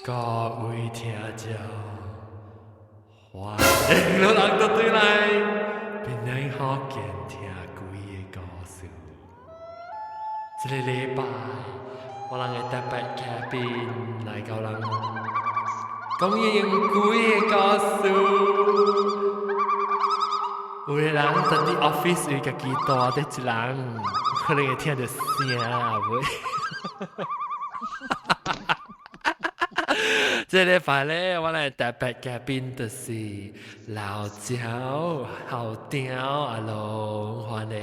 各位听众，欢迎老人到对来，并能好见听鬼的故事。这个礼拜，我人会特别嘉宾来教人讲鬼的故事。有的人在啲 office 有家己大的一人，可能会听到声喂。这礼拜咧，我哋特別嘉賓就是老趙、後調阿龍，歡迎。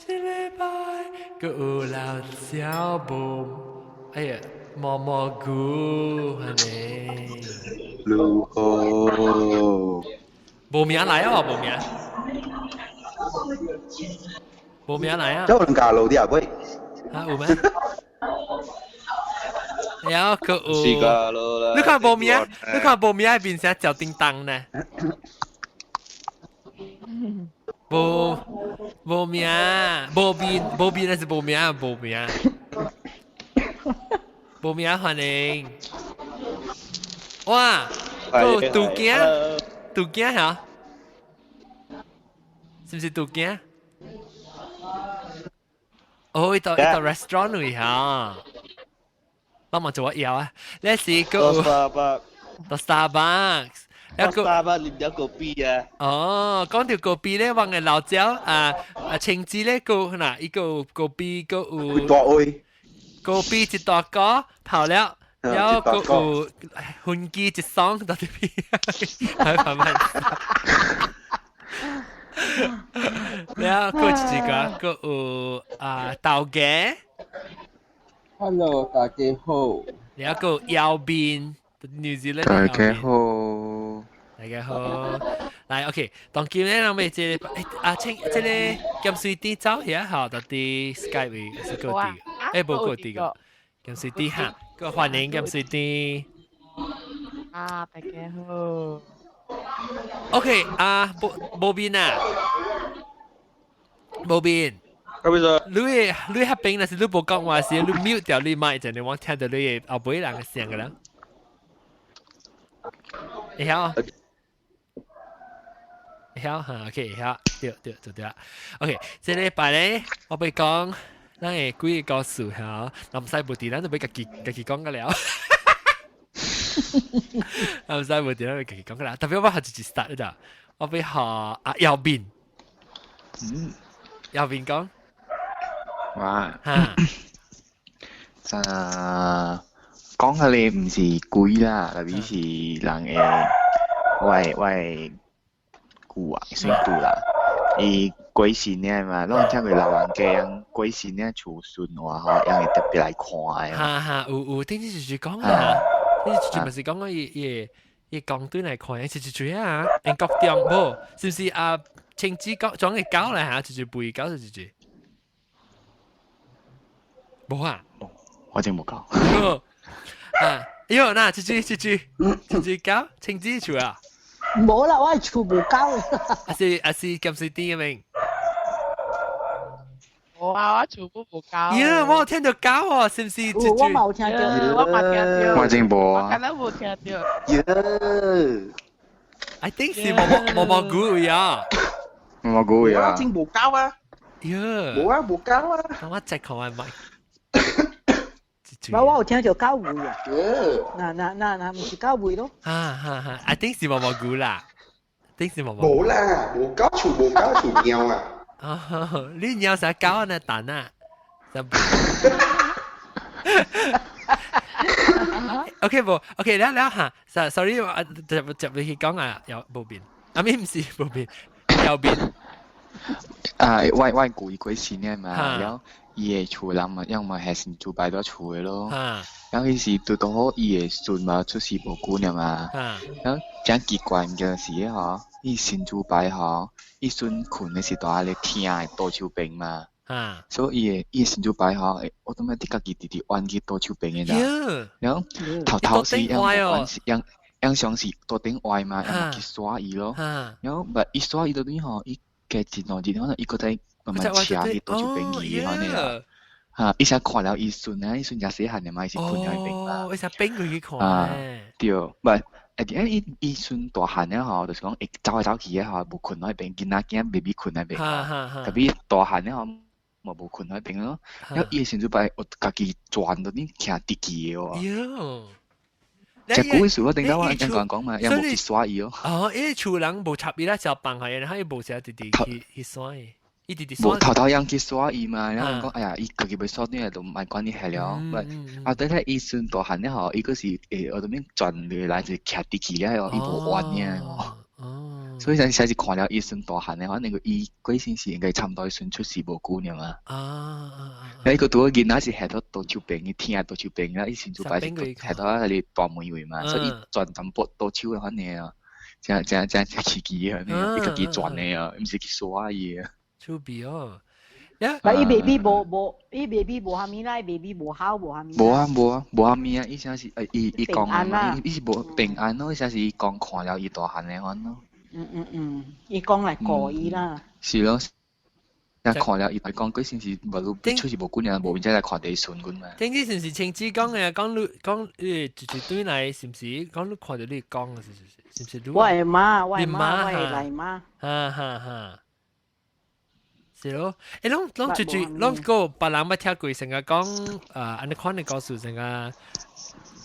這禮拜個有老趙無，哎呀，蘑菇，歡迎。如何？無名來啊，無名。冇名嚟啊！有人教路啲啊，喂！嚇有咩？有個有。是教路啦。你看冇名，你看冇名係變成叫叮當呢？冇名，冇邊係冇名，冇名。冇名歡迎。哇！個杜驚嚇？是唔是杜驚？哦，呢度 restaurant 嚟嚇，幫我做乜嘢啊？呢時個到 Starbucks， 一個 Starbucks 連咗個 B 啊！哦，講條個 B 咧，話嘅老椒青枝咧個嗱，呢個 B 個有大位，個 B 一大個跑了，有個有훈기一雙到啲 B， 係慢慢。แล้วก็จริงๆก็เตาแก๊ส Hello 大家好แล้วก็ยาวบินนิวซีแลนด์大家好大家好嚟 OK 當今咧我哋即係清即係咁水啲走嘢好到啲 Skype 是個啲冇個啲個咁水啲嚇個歡迎咁水啲大家好OK 冇變啊冇變咁樣你喺邊那時你冇講話時你 mute 掉你麥就你我聽到你嘅後背人嘅聲㗎啦你曉嚇 OK 曉對就對啦 OK 這禮拜咧我俾講咱嘅幾個故事嚇南西部啲咱就俾自己講㗎了南西部啲咱俾自己講㗎啦特別我係自己 start 㗎我俾學姚斌姚斌講哇嚇講下你唔是鬼啦，特別是人嘅喂古啊，算古啦。而鬼神咧嘛，攏聽佢老人家樣鬼神咧出順話嗬，讓人特別來看嘅。嚇有聽啲住講啊，啲住咪是講個嘢講對嚟看，住啊，英國中冇，是唔是青枝講裝嘅狗嚟嚇，住背狗住。冇啊，我真冇講。嗱，住狗，青枝住啊。冇啦，我係厝無狗。阿是咁水啲嘅名。冇啊，我厝冇狗。我有聽到狗喎，是唔是？我冇聽到，我冇聽到。我真冇啊。我敢若冇聽到。I think 是蘑菇呀。蘑菇呀。我真冇交啊！冇啊，冇交啊！我隻看係咪？我有聽到狗味啊！嗱，唔是狗味咯。I think 是蘑菇啦。think 是蘑菇。冇啦，冇交處喵啊！你鳥啥狗啊？那蛋啊？OK 冇 OK แล้ว嚇，sorry 我就去講啊，有冇變？啊咪唔是冇變，有變。我鬼神咧嘛，然後伊嘅厝人嘛，因為係先做擺到厝嘅咯。然後伊是拄好伊嘅孫嘛出世無久呢嘛，然後真奇怪唔件事嗬，伊先做擺嗬，伊孫困嘅時大咧聽嘅多手柄嘛，所以伊先做擺嗬，我都咪啲家己直直彎嘅多手柄嘅咋，然後頭時樣上是多頂歪嘛，然後去刷伊咯，然後咪一刷伊到啲嗬，伊嘅自動可能伊個仔。我慢慢車伊倒就便宜可能啦。啊！伊先看了伊孫啊，伊孫真細漢嘅嘛，伊是困喺邊啦。伊先變佢去看咧。對，唔係，伊孫大漢咧吼，就是講會走嚟走去咧吼，無困喺邊，囡仔 baby 困喺邊。特別大漢咧吼，無困喺邊咯。然後伊先就擺家己轉到啲徛地基嘅喎。只古時我頂到我講嘛，有冇去耍伊哦？哦，因為厝人無插伊啦，就放下，然後伊無成直去耍伊。冇頭樣去耍伊嘛，然後講哎呀，伊家己要耍啲嘢都唔係關你係了。啊，等下伊孫大漢咧吼，伊嗰時我度邊轉落來就徛地基咧，伊無玩嘅。所以陣時看了伊孫大漢咧，可能個伊嗰陣時應該差唔多孫出世無久呢嘛。伊個拄囡仔是下到倒手柄，伊聽倒手柄啦，伊先就擺下到係大妹位嘛，所以轉咁撥倒手嘅可能啊，正刺激嘅，伊家己轉嘅啊，唔是去耍伊啊。出邊哦，但伊 baby 無蝦米啦，baby 無考無蝦米。無蝦米啊！伊先是伊講嘛，伊是無平安咯，伊先是伊講看了伊大漢嘅款咯。伊講嚟過伊啦。是咯，但看了伊講嗰陣時無出是無幾年，無變再嚟看第孫個嘛。頂之前是青子講嘅，講絕對嚟，是唔是？講你看到你講嘅，是唔是？我係媽，我係嚟媽。哈。是咯，攏最攏個別人捌聽過，成日講安尼款嘅故事，成日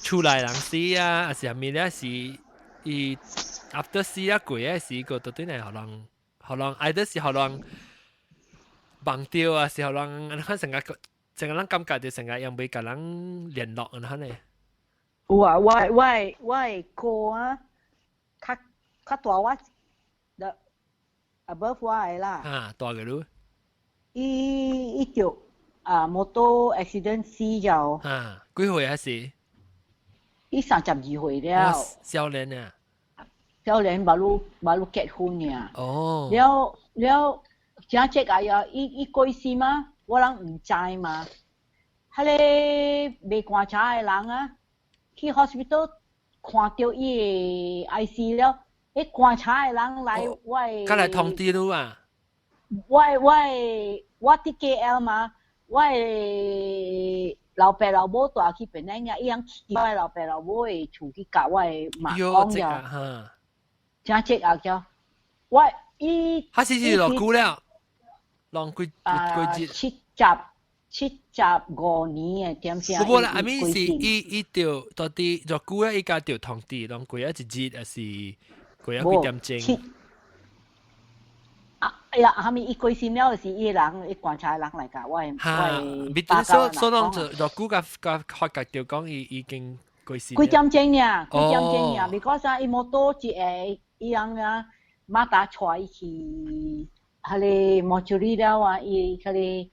厝內人死啊，還是係咪咧？是伊 after 死啊過啊，是個到底係互人愛得是互人忘掉啊，是互人安尼成日人感覺就成日又未甲人聯絡安尼咧。有啊，我個啊，較大我的 above 我係啦。大個咯。伊條摩托 accident 死咗。幾歲啊？是？伊32歲了。少年啊！少年馬路結婚呀。哦。了，正即係呀，伊過世嘛，我人唔知嘛。迄個未觀察嘅人啊，去 hospital 看到伊個 IC 了，迄觀察嘅人來喂。佢來通知你啊？我啲 KL 嘛，我老爸老母住去邊咧呀，伊樣去我老爸老母嘅厝去甲我媽講咗，正即啊叫我伊。佢是落久了，浪幾節？75年嘅點先？冇啦，阿咪是伊條到底落久了，伊家條通知，浪幾一節還是幾幾點鐘？哎呀，後面伊過身了是伊人，伊觀察人來甲我所當就落久甲發覺到講已經過身。幾點鐘呀？because 啊，伊摩托一個伊樣啊，馬達帶伊去，迄個摩處理了啊，伊迄個被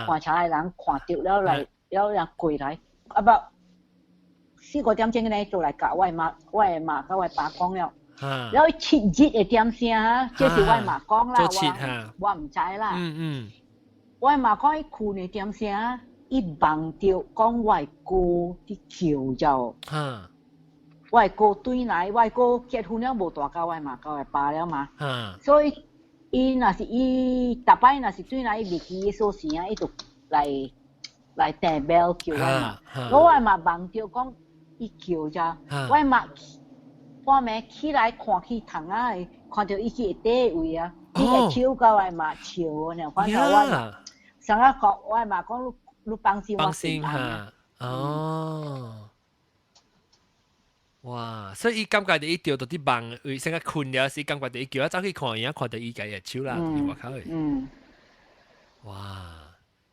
觀察嘅人看到了來，了人過來，啊不，4、5點鐘咧就來甲我媽甲我爸講了。แล้วชิดจิตเตรียมเสียเจ้าสิว่าหมากล้องล่ะว่า唔知啦ว่าหมากล้องไอ้คู่เนี่ยเตรียมเสียอีบังเดียวกล้อง外國啲橋就外國對來外國結婚了無大交外嘛交外爸了嘛所以伊若是伊逐擺若是對來伊未記嘅所時啊伊就來訂 bell 叫我嘛我話嘛บังเดียว講伊橋就我嘛我咪起來看去堂啊，看到伊去底位啊，伊個手甲我嘛笑呢，反正我上下講我嘛講你放心我平安。哦，哇！所以伊感覺到伊掉到啲夢，為成日困了時，感覺到伊叫我走去看伊，看到伊個手啦，外口嘅。哇！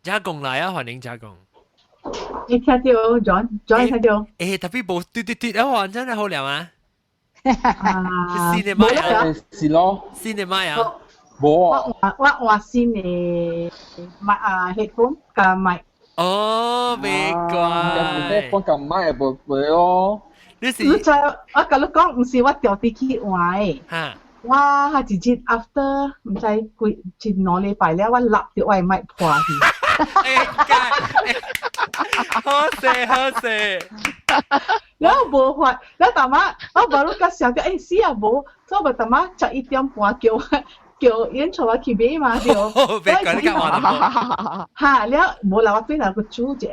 加工來啊，歡迎加工。你聽到 John 聽到？特別冇對啊，真係好靚啊！cinema 是咯 ，cinema 啊，冇啊，我話先嚟買headphone 加麥。哦，未怪。headphone 加麥係冇咯。你就我甲你講，唔是我掉啲去壞。我係直接 after 唔知幾兩禮拜了，我立掉我麥破去。好勢。แล้วบัวหัดแล้วแต่ว่าบัวลูกก็เสียก็ไอ้เสียบัวก็แบบแต่ว่าจะอีเตรียมหัวเกี่ยว叫演出我去買嘛對。別講你講話嚇，了冇啦，我對啦個主隻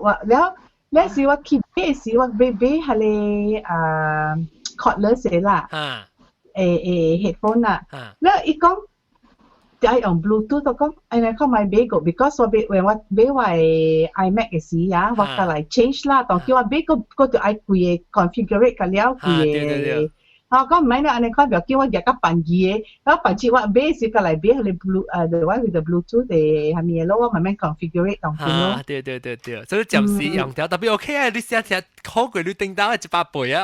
我了時我去買時我買係咧cordless 啦，headphone 啦，แล้วอีก講จะ用 Bluetooth ก็อันนั้นเข้ามาเบก็ because ว่าว่าเบว่า iMac 嘅時啊ว่าก็嚟 change 啦當叫ว่าเบก็จะไอ้คุย configure กันแล้วคุยก็ไม่เนี่ยอันนั้นเขาแบบ叫ว่าอยากกับปัญญาแล้วปัญญาว่าเบสิก็嚟เบ係你 blue ว่า佢嘅 Bluetooth 嘅係咪咯ว่ามันไม่ configure 當叫咯對所以暫時用掉特別 OK 啊你試下好過你叮當100倍啊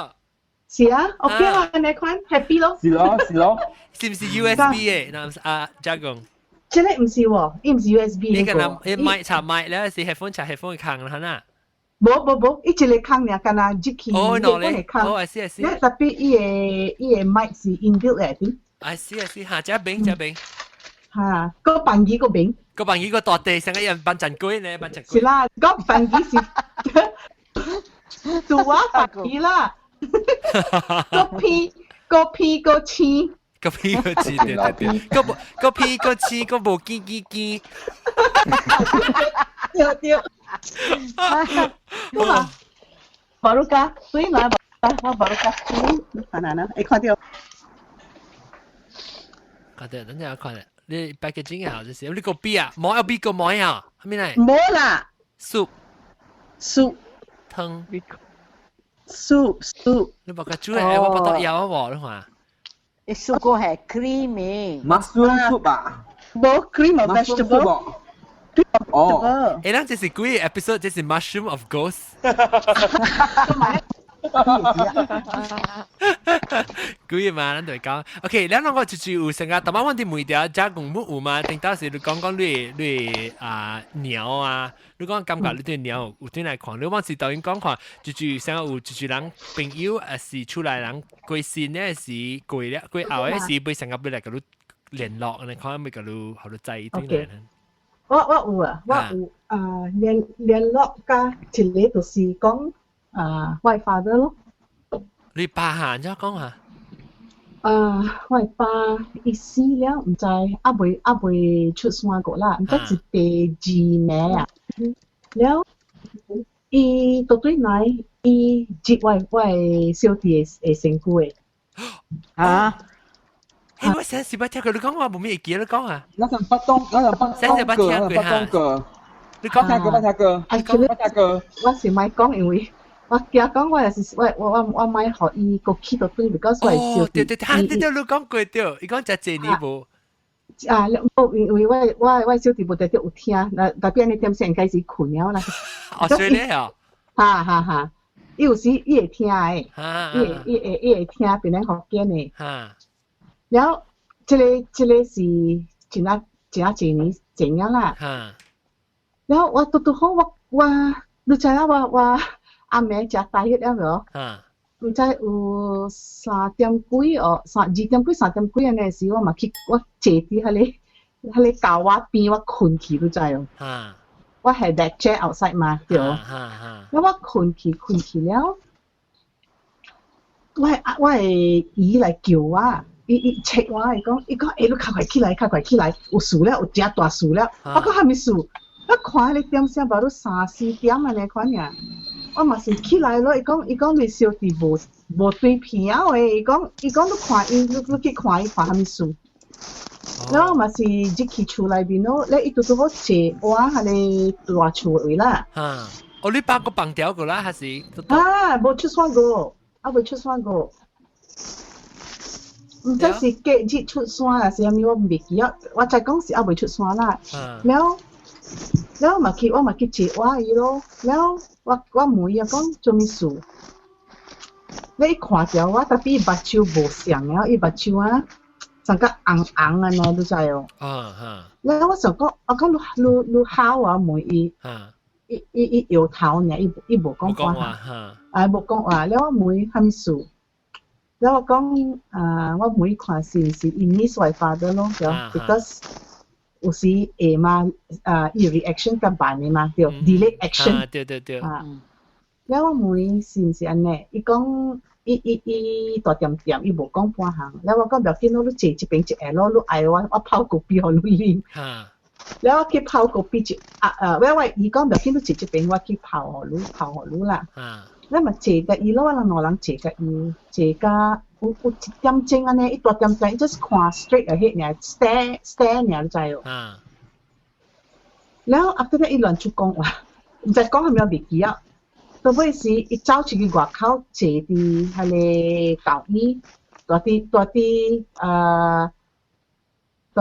是啊 OK 啦อันนั้น款 happy 咯是咯是唔是 USB 嘅？嗱嘉公，即係唔是喎，伊唔是 USB 呢個嗱，伊麥插麥咧，是 headphone 插 headphone 嘅坑啦，冇，伊一個坑呀，干那接起哦，no 咧，哦，I see，特別伊個麥是 inbuilt 嚟啲，I see，嚇，這邊嚇，個辦機個邊，個辦機個大地成個人辦陣龜咧，辦陣龜，是啦，個辦機是做啊辦機啦，個屁個黐。個屁個字對，個屁個字個無機，對，哇，巴魯卡，所以嗱，我巴魯卡，看哪呢？看到，等陣看咧，你 packaging 好就是，你個 B 啊，冇 B 個冇啊，係咪嚟？冇啦 ，soup，湯 ，soup，你บอก個豬係我不得有啊，你話？soup 個係 creamy mushroom soup 啊冇 cream of vegetable 哦誒，咱這是幾個 episode？這是 mushroom of ghost。幾個嘛？咱就講 ，OK，咱兩個就有成個，但係我哋每條加工木有嘛？定到時你講你鳥啊，你講感覺你對鳥有對來看，你往時導演講看，就成個有就人朋友啊是出來人過身咧是過後咧是被成個被嚟個你聯絡，你看咪個你好多仔對來。我有啊，我有聯絡加一個就是講我father咯。你爸下啫講下。我爸伊死了，唔知未出山過啦，唔知是第二名啊。了，伊到對來，伊接我小弟嘅身軀嘅。我上次捌聽過你講話冇咩記，你講啊。那陣北東個，你講聽過，我是咪講，因為我驚講我也是我咪學伊個起到對 ，because 我係小弟。對，你講過對，你講只謝你無。因為我小弟無得有聽，特別你點先開始困了啦。所以咧哦。哈，有時伊會聽誒，伊會聽別人福建誒。然後這個是前年前樣啦。然後我都好你知啦，我阿妹食大血了喎。唔知有2點幾安尼時，我坐佇迄個教我邊，我困去你知哦。我係 lecture outside 嘛，對。我困去了，我係姨來叫我。伊切我，伊講，你較快起來，有事了，有隻大事了。我講還沒事，我看你點聲，無都3-4點安尼款呀。我嘛是起來咯，伊講你小弟無對片誒，伊講你看伊，你去看伊看還沒事。然後嘛是入去厝內面咯，咧伊都好坐我喺你大厝位啦。你爸個綁掉個啦，還是？無出山過，未出山過。唔知是隔日出山啊，是咪我唔記得，我就講是未出山啦。แล้ว我嘛去接我伊咯，แล้ว我問伊講做咩事？你看到我特別目睭無相啊，伊目睭啊，成個紅啊呢，你知哦。แล้ว我想講，我講你好啊，問伊，伊搖頭呢，伊無講話，無講話，แล้ว我問伊係咩事？แล้ว我講我每看是 miss 我 father 咯，對 ，because 有時嘛伊 reaction 較慢嘅嘛，對 ，delay action。對。แล้ว我問是唔是安尼？伊講伊大點點，伊無講半行。然後我講不要緊咯，你坐這邊一下咯，你愛我泡咖啡互你啉。然後我去泡咖啡我伊講不要緊，你坐這邊，我去泡互你啦。咱嘛坐甲伊咯，我兩人坐甲伊，坐甲有一點鐘安尼，一大點鐘，伊就是看 straight ahead 爾 ，stare 爾，你知哦。然後after that 伊亂出講話，唔知講係咪未記啊？到尾時伊走出去外口坐佇迄個教椅，大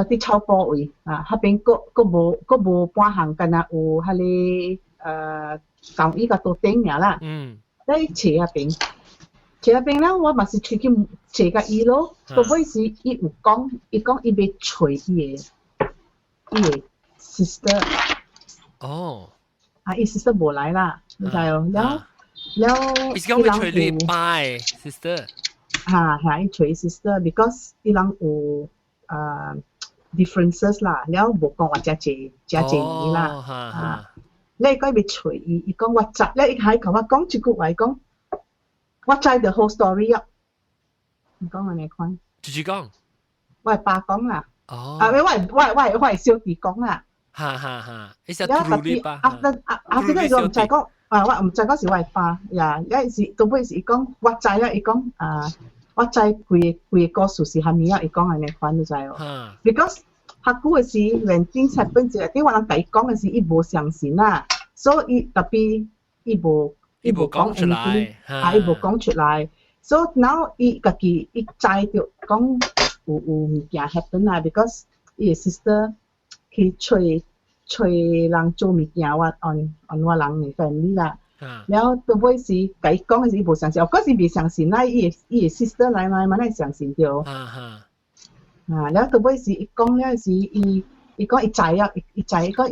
啲草坡位啊，迄邊佫無半行，敢若有迄個教椅個桌頂爾啦。在坐那邊啦，我嘛是出去坐甲伊咯。到尾時伊有講，伊講伊要找伊個 sister。伊 sister 無來啦，你知哦。แล้ว伊講要找你拜 sister。伊找伊 sister，because 伊人有differences 啦，แล้ว無講我真濟年啦。你講要找伊，伊講我知，你一開口我講一句話，伊講我知 the whole story 啊。你講安尼款？直接講。我爸講啦。我小弟講啦。伊是truly你爸。after 我唔知講，我唔知講是我爸呀。有時到尾時伊講我知啊，伊講我知規個故事是蝦米啊，伊講安尼款你知哦。because 較久嘅時，when things happen 時，啲我人甲伊講嘅時，伊無相信啦，所以特別伊無講出來，伊無講出來，所以 now 伊家己伊知着講有物件 happen 啦 ，because 伊嘅 sister 去找人做物件，我 on 我人嘅 family 啦，然後到尾時甲伊講嘅時，伊無相信，of course 伊未相信啦，伊嘅 sister 來嘛，咪相信着。然後到尾時伊講了時，伊講伊知啊，伊講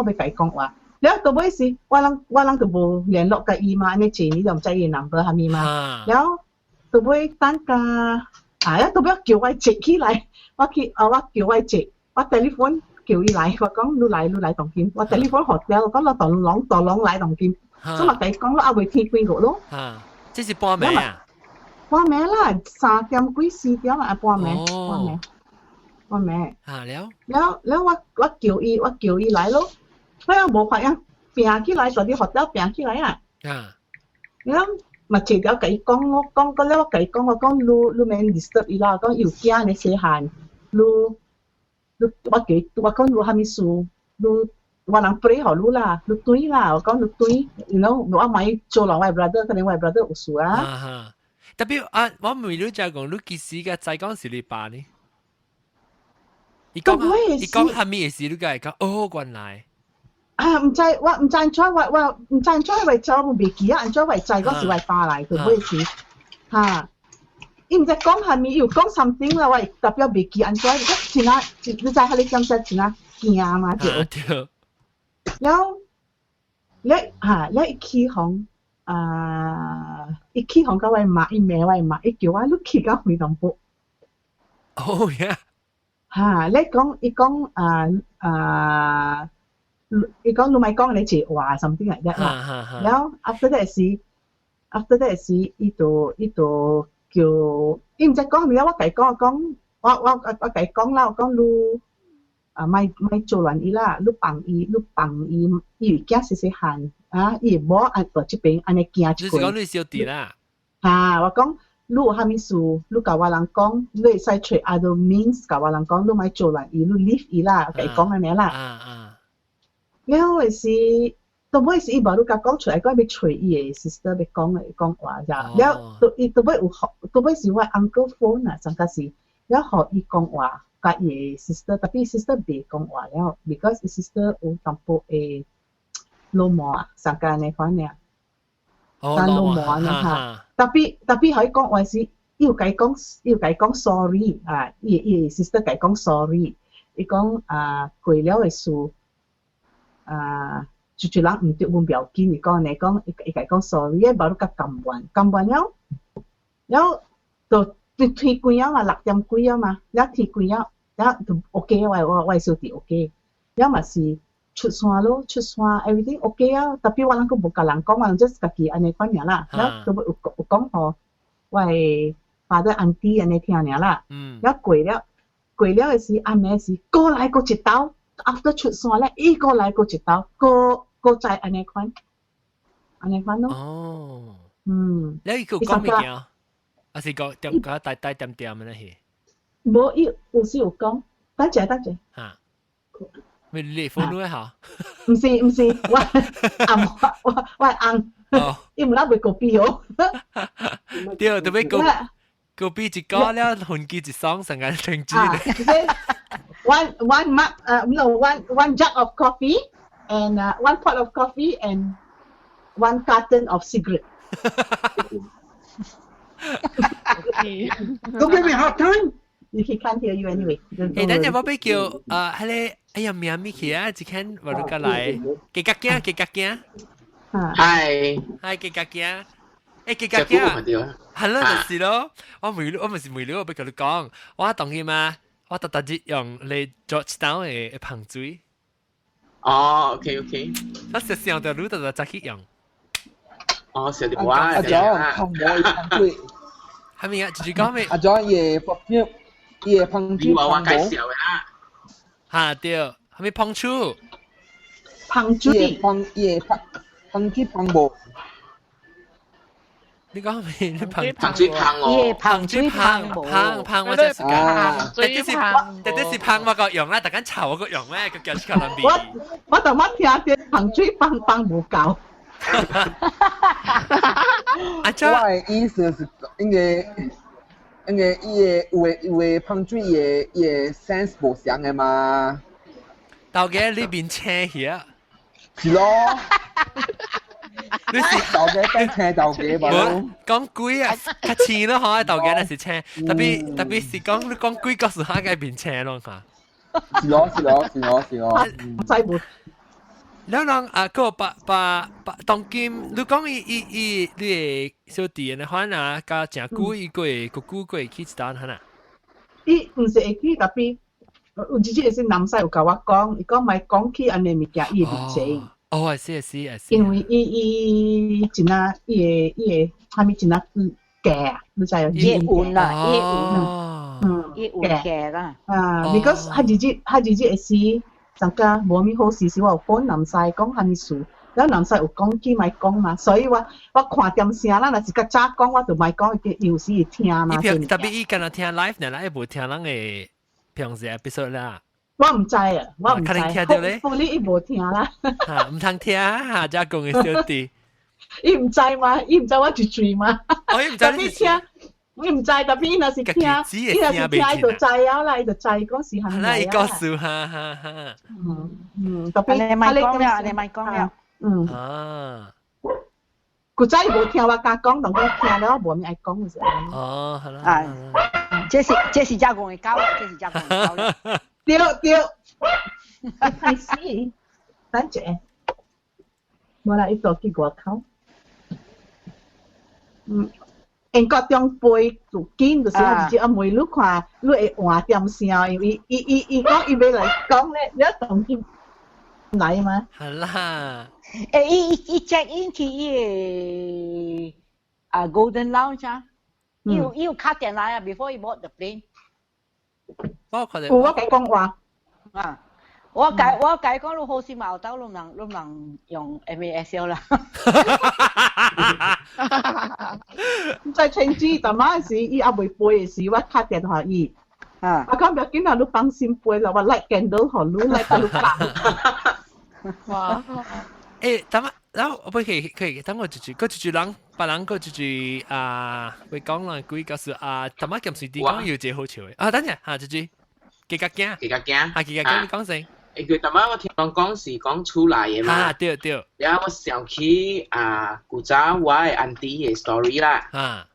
我要甲伊講話。然後到尾時，我人就無聯絡甲伊嘛，安尼坐你就唔知伊 number 係咪嘛。然後到尾等下，然後到尾叫我坐起來，我叫我坐，我 telephone 叫伊來，我講你來當見，我 telephone 學我講我大郎來當見，所以我甲伊講我未聽幾個咯。這是半暝啊？半暝啦，3點幾4點啊，半暝。แล้ว我叫伊來咯，我又無發現拼起來，在啲學校拼起來啊。แล้ว嘛遲啲甲伊講，我甲伊講，我講你免 disturb 伊啦，講有驚你細漢，我講你蝦米事，你我人 pray 互你啦，你對啦，我講你對 ，you know， 我咪做人我 brother， 可能我 brother 有事啊。特別我唔係你就講，你幾時嘅再講是你爸呢？伊講蝦米嘅事，你講原來。唔知我唔知安怎，我唔知安怎為做，我未記啊，安怎為知嗰是我爸來佢嗰時，伊唔知講蝦米，又講 something 啦，我特別未記安怎，真啊，你知佢哋咁真啊，驚嘛就。แล้วอีกขี้ของอีกขี้ของก็ไว้มาอีแม่ไว้มาอี叫我ลูกขี้ก็回東部。Oh yeah。你講伊講你咪講你住話 something like that 啦。然後 after that 時伊就叫伊唔知講咩，我甲伊講我甲伊講啦，我講你咪做亂伊啦，你幫伊會驚細細漢伊無按到這邊安尼驚一過。就是講你小弟啦。我講。你有蝦米事，你甲我人講，你會使找 other means 甲我人講，你咪做人伊，你 leave 伊啦，甲伊講安尼啦。然後是，到尾是伊無你甲講出來，我要找伊個 sister 要講話咋。然後到尾是我 uncle phone 啊，上個是，然後學伊講話，甲伊個 sister，特別 sister 未講話，然後 because 伊 sister 有淡薄誒老毛啊，上個安尼款爾。但老毛安尼嚇。特別可以講話是，要甲伊講 sorry 伊 sister 甲伊講 sorry， 伊講過了嘅事就人唔對唔要緊，伊講你講伊甲伊講 sorry， 伊無你甲撳完了，然後就天光啊嘛，6點幾啊嘛，然後天光啊，然後就 OK 我小弟 OK， 然後嘛是出山咯，出山 everything OK 啊，特別我人個無甲人講，我人 just 家己安尼款爾啦，然後就有講吼， father auntie 安尼聽爾啦。了過了嘅時，暗暝時過來過一道 ，after 出山咧，伊過來過一道，過再安尼款咯。哦。你伊個講咩嘢？還是講點個帶點嘅咧？係。無，伊有時有講，等陣。嚇。咪你follow 一下。唔是，我紅，伊唔拉袂個邊哦。對，特別個邊一個了，混機一雙成個停止咧。One jug of coffee and one pot of coffee and one carton of cigarette. Don't give me a hard time. He can't hear you anyway. 等陣我俾叫係咧，哎呀名咪去啊！只看我都過來，幾格驚。係幾格驚。幾格驚。係咯，就是咯。我唔是梅料，我俾佢哋講，我當然嘛。我特日用嚟做一道嘅香水。哦 ，OK。我實上就攞到就去用。哦，小啲話。阿 John， 香水。係咪啊？直接講咩？阿 John 嘢perfume，嘢香水。你話介紹嘅啦。嚇對，係咪香水？香水。香水香霧。你講咩？你香水香哦。香水香，我真係但係是香我個用啦，特緊臭我個用咩？個叫出嚟邊？我同我聽啲香水香冇夠。我嘅意思是因為伊嘅香水嘅 sense 無相嘅嘛。到嘅呢邊車去啊？是咯。你是豆嘅跟車豆嘅嘛？講貴啊，較錢咯，可豆嘅那是車，特別是講貴個時候嘅邊車咯嚇。是咯。細部。แล้วน้องก็ตองกิมลูก講你小弟呢款啊，加正久伊個去一單嚇呐。伊唔是會去，特別有之前是南西有甲我講，伊講咪講起安尼物件，伊會唔知。哦，I see。因為伊真啊，伊個係咪真啊假？你知有？伊運啦，伊運假啦。because 下日會是。大家無咪好時時我有本南西講係咪事，然後南西有講起咪講嘛，所以我看點聲啦，若是較早講我就咪講，有時會聽嘛。特別伊敢若聽 live 呢，伊無聽人嘅平時 episode 啦。我唔知啊，我唔知。可能聽到咧。你伊無聽啦。嚇，唔通聽嚇，只講嘅小弟。伊唔知嘛，伊唔知我一嘴嘛。伊唔知你聽。我唔知，特別伊若是聽，伊就知啊啦，伊就知嗰時係咪啊？伊告訴哈。特別你咪講了。啊。古仔無聽我家講，同佢聽了我無咪愛講嘅時候。哦，係啦。這是加工嘅高，對。係是，等陣。冇啦，伊度去外口。英國中杯就緊，就是我直接妹你看，你會換點聲，因為伊講伊要來講咧，你同佢來嘛？係啦。伊 check in 去伊Golden Lounge 啊，伊有卡電來啊 ，before he board the plane。我講話啊。我解講你好似矛刀，你能用 MASL 啦。在青枝，但係時伊也未背嘅時，我打電話伊。我講唔要緊啊，你放心背啦，我嚟見到何你嚟到你講。哇！等下，然後我可以，等我住，別人會講啦，佢告訴等下咁時啲講要最好笑嘅。等陣嚇，住，幾格驚？你講先。佢頭晚我聽講是講出來嘅嘛，對。然後我想起古早我嘅 auntie 嘅 story 啦，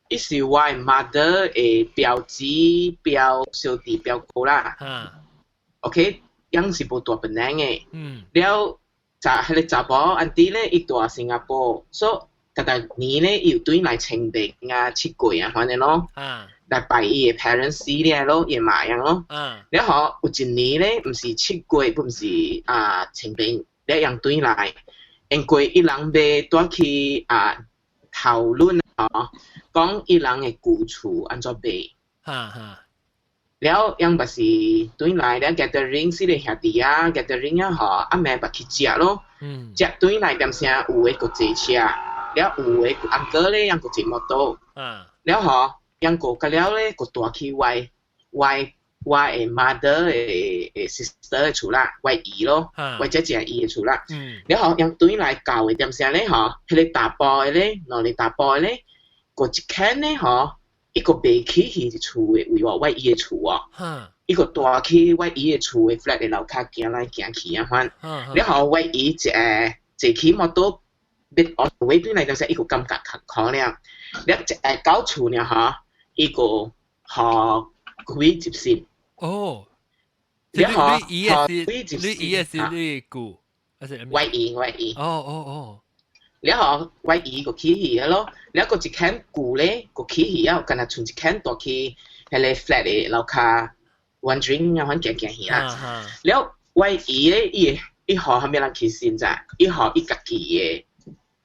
伊是我嘅 mother 嘅表姊、表小弟、表哥啦，OK， 樣是無大本人嘅，然後就係你查甫 auntie 咧，伊住新加坡，所以大年咧要對來清明啊、七鬼啊，反正咯。來拜伊嘅 parents 咧咯，也嘛樣咯。然後有一年咧，唔是七月，唔是清明，一樣對來，因為伊人要帶去討論讲伊人嘅旧厝安怎卖。哈。了，样不是对来了 gathering 是咧兄弟啊 ，gathering 啊吼，阿妹不去食咯。食对来点声有诶个坐车，了有诶个 uncle 咧样个坐摩托。了吼，样个个了咧个大去外诶 mother 诶 sister 诶厝啦，外姨咯，外姐姐姨诶厝啦。了吼，样对来教诶点声咧吼，迄个大包诶咧，攞嚟大包诶咧，个一間咧吼。一個背起去厝嘅位我伊嘅厝哦，一個大起我伊嘅厝嘅 flat 嘅樓骹行來行去啊款，然後我伊坐起摩托，別我位邊嚟就是一個感覺可能，然後搞厝呢嚇，一個學會接線。哦，然後會接線，你是你姑，我伊。哦。然後我姨個起去咯，然後個一間舊咧個起去啊，敢若剩一間大去迄個 flat 嘅樓骹 wandering 啊，反行去啦。然後我姨咧伊學係咩人去先咋？伊學伊家己嘅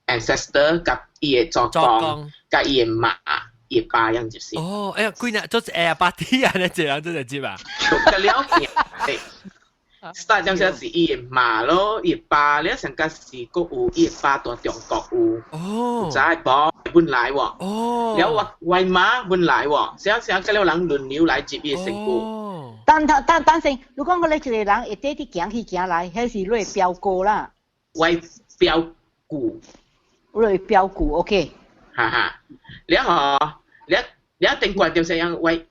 ancestor 甲伊嘅祖公，甲伊嘅媽、伊嘅爸樣就是。哦，哎呀，貴呢，就是party啊，你這樣真係知吧？個了解。start 點先是伊嘅媽咯，伊嘅爸咧上個是個有伊嘅爸在中國有，就係幫搬來喎。แล้ววัยม้า搬來喎，成個了人輪流來接伊嘅成果。但是，如果我哋一個人會帶啲行去行來，迄是你嘅表哥啦。為表姑。你嘅表姑 ，OK。哈，แล้ว定怪點先為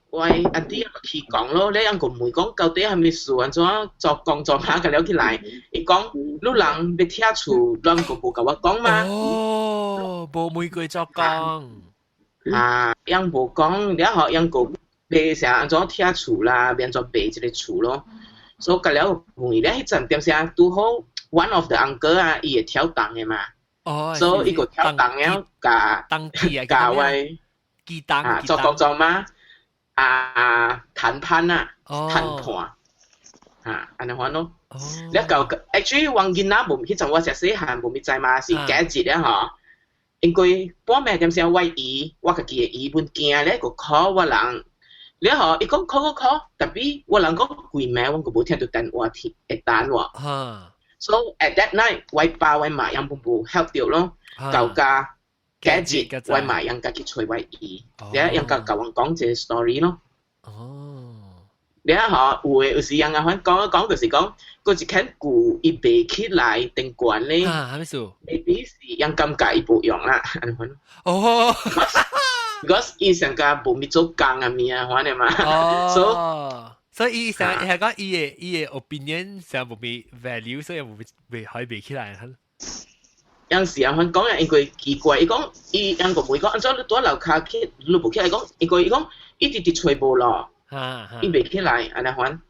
阿啲去講咯，你樣個唔會講到底係咪事安怎作講做下個了起來，伊講你人要聽厝，人個冇甲我講嘛。哦，冇玫瑰作講。樣冇講，然後樣個賣成安怎聽厝啦，變做賣一個厝咯。所以個了問咧，迄陣點先拄好 one of the uncle 啊，伊會跳檔嘅嘛。所以伊個跳檔了，甲位。做工作嘛，談判啊，談判，安尼款咯。แล้วก็ actually 王囡仔無迄陣我實細漢無咪知嘛，是假節咧嗬。因為半暝點先我姨，我家己嘅姨本驚咧，個 call 我人，แล้ว嗬，伊講 call，特別我人講幾暝，我個無聽到電話會打喎。So at that night，我爸我媽樣冇 help 到咯，舊家。假節為埋人家去吹為伊，你人家教人講這 story 咯。你嚇有時人家講就是講，嗰一間舊伊背起來定管咧，maybe 是人感覺伊無用啦，安款。because 伊上家無咪做工啊咪啊，反正嘛。所以伊上係講伊嘅 opinion 上無咪 value，所以無咪可以背起來。有時啊，佢講嘢應該奇怪，伊講伊人個唔會講，按照你喺樓下去，你無起來講，伊講伊直直吹無咯，伊未起來，安尼款。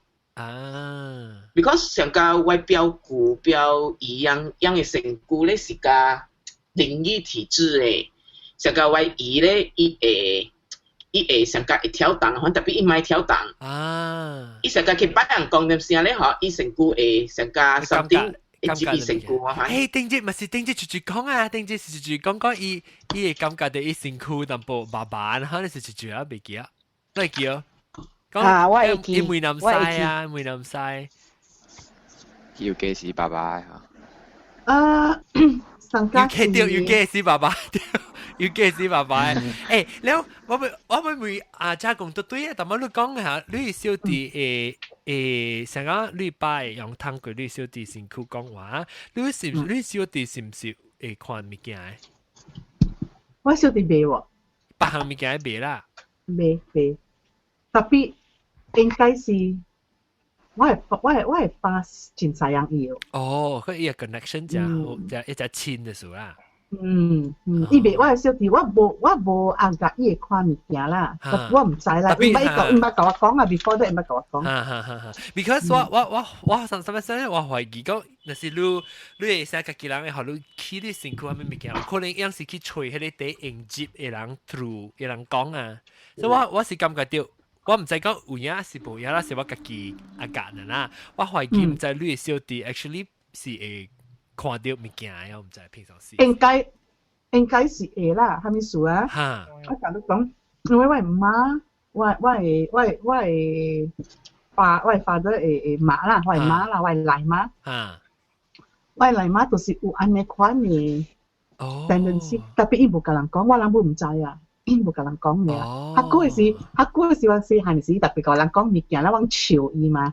because 上個我表姑表姨樣嘅成姑咧是個靈異體質誒，上個我姨咧伊會上個會跳檔，反特別伊唔跳檔，伊上個去別人講點聲咧，嗬，伊成姑會上個something。感覺成功啊！丁姐咪是丁姐住講啊，丁姐是住講伊嘅感覺對伊辛苦淡薄麻煩，可能是住啊未記啊，都係記啊。我會記。伊梅南西啊，梅南西。要記是爸爸上家是。要記是爸爸，要記是爸爸。誒，แล้ว我咪家講得對啊，但係你講下，你小弟成個禮拜用聽過你小弟辛苦講話，你小弟是唔是會看物件？我小弟未喎，別項物件未啦。未，特別應該是我係發真曬樣嘢。佢一個 connection 就一隻親的數啦。伊未，我係小弟，我無按甲伊會看物件啦，我唔知啦，唔捌甲我講啊 ，before 都唔捌甲我講。because 我上咧，我懷疑講，若是你會使家己人嘅，你去你辛苦係咩物件，可能有時去吹迄個第應接嘅人 through 嘅人講啊，所以我是感覺到，我唔知講有影是無影啦，是我家己揀啦，我懷疑唔知你嘅小弟 actually 是會。看到物件，我唔知平常時。應該是會啦，係咪數啊？我甲你講，我媽，我father 會媽啦，我媽啦，我奶媽。我奶媽就是有安尼款嘅 tendency，特別伊無甲人講，我人唔知啊，伊無甲人講嘅。佢嗰時我細漢時特別甲人講物件，我笑伊嘛。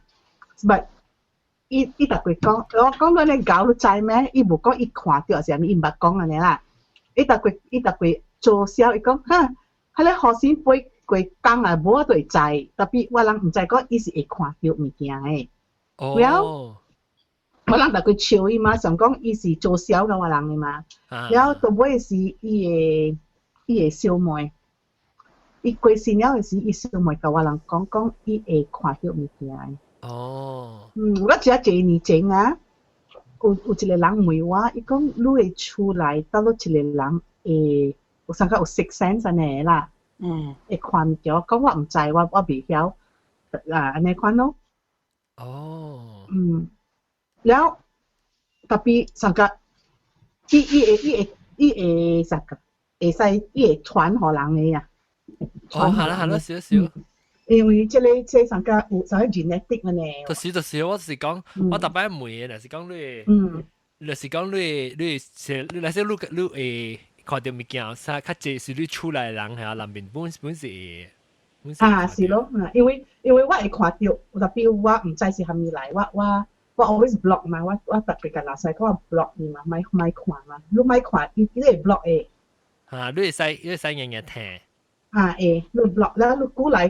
But 伊特別講，我講到你搞你知咩？伊無講伊看到是啥物，伊毋捌講安尼啦。伊特別做笑，伊講哈，迄個學生背過工啊，無我都會知，特別我人毋知講伊是會看到物件誒。了，我人特別笑伊嘛，想講伊是做笑嘅我人嘅嘛。了到尾是伊會笑妹，伊過生了嘅時，伊笑妹甲我人講伊會看到物件。我只一年前啊，有一個人問我，伊講你會出來，到咗一個人會有啥個有 six sense 安尼啦，會看到，講我唔知，我未曉安尼款咯。แล้ว特別啥個，伊會啥個，會使伊會傳互人嘅呀。係啦，少少。因為這上個有啥 genetic 嘅呢？就是，我是講，我特別問嘅，就是講你，就是講你那些你會看到物件，啥較濟是你出來人係人面本是。是咯，因為我會看到，特別我唔知是蝦米來，我 always block 嘛，我特別甲老師講我 block 你嘛，咪看嘛，你咪看，伊會 block 誒。你會使日日聽。你 block 啦，你鼓來，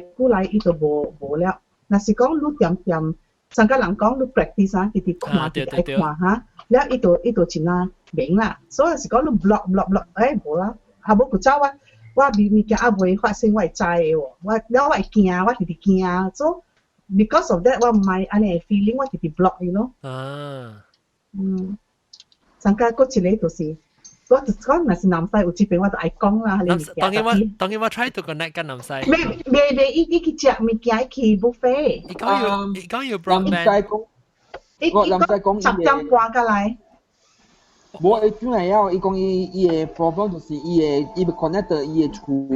伊就無了。若是講你點，上個人講你 practice 啊，直看，愛看哈，了伊就真啊明啦。所以是講你 block，無啦，後尾佢走我物件也未發生，我會知嘅喎。我會驚，我直驚，所以 because of that，我唔係安尼 feeling，我直 block 伊咯。上個嗰一個就是。我講若是男仔有這邊，我就愛講啦。當然我 try to connect 跟男仔。未，伊去食物件去 buffet。伊講要 broadband。我男仔講10點半過來。無，伊本來要伊講伊個 problem 就是伊要 connect 伊個厝個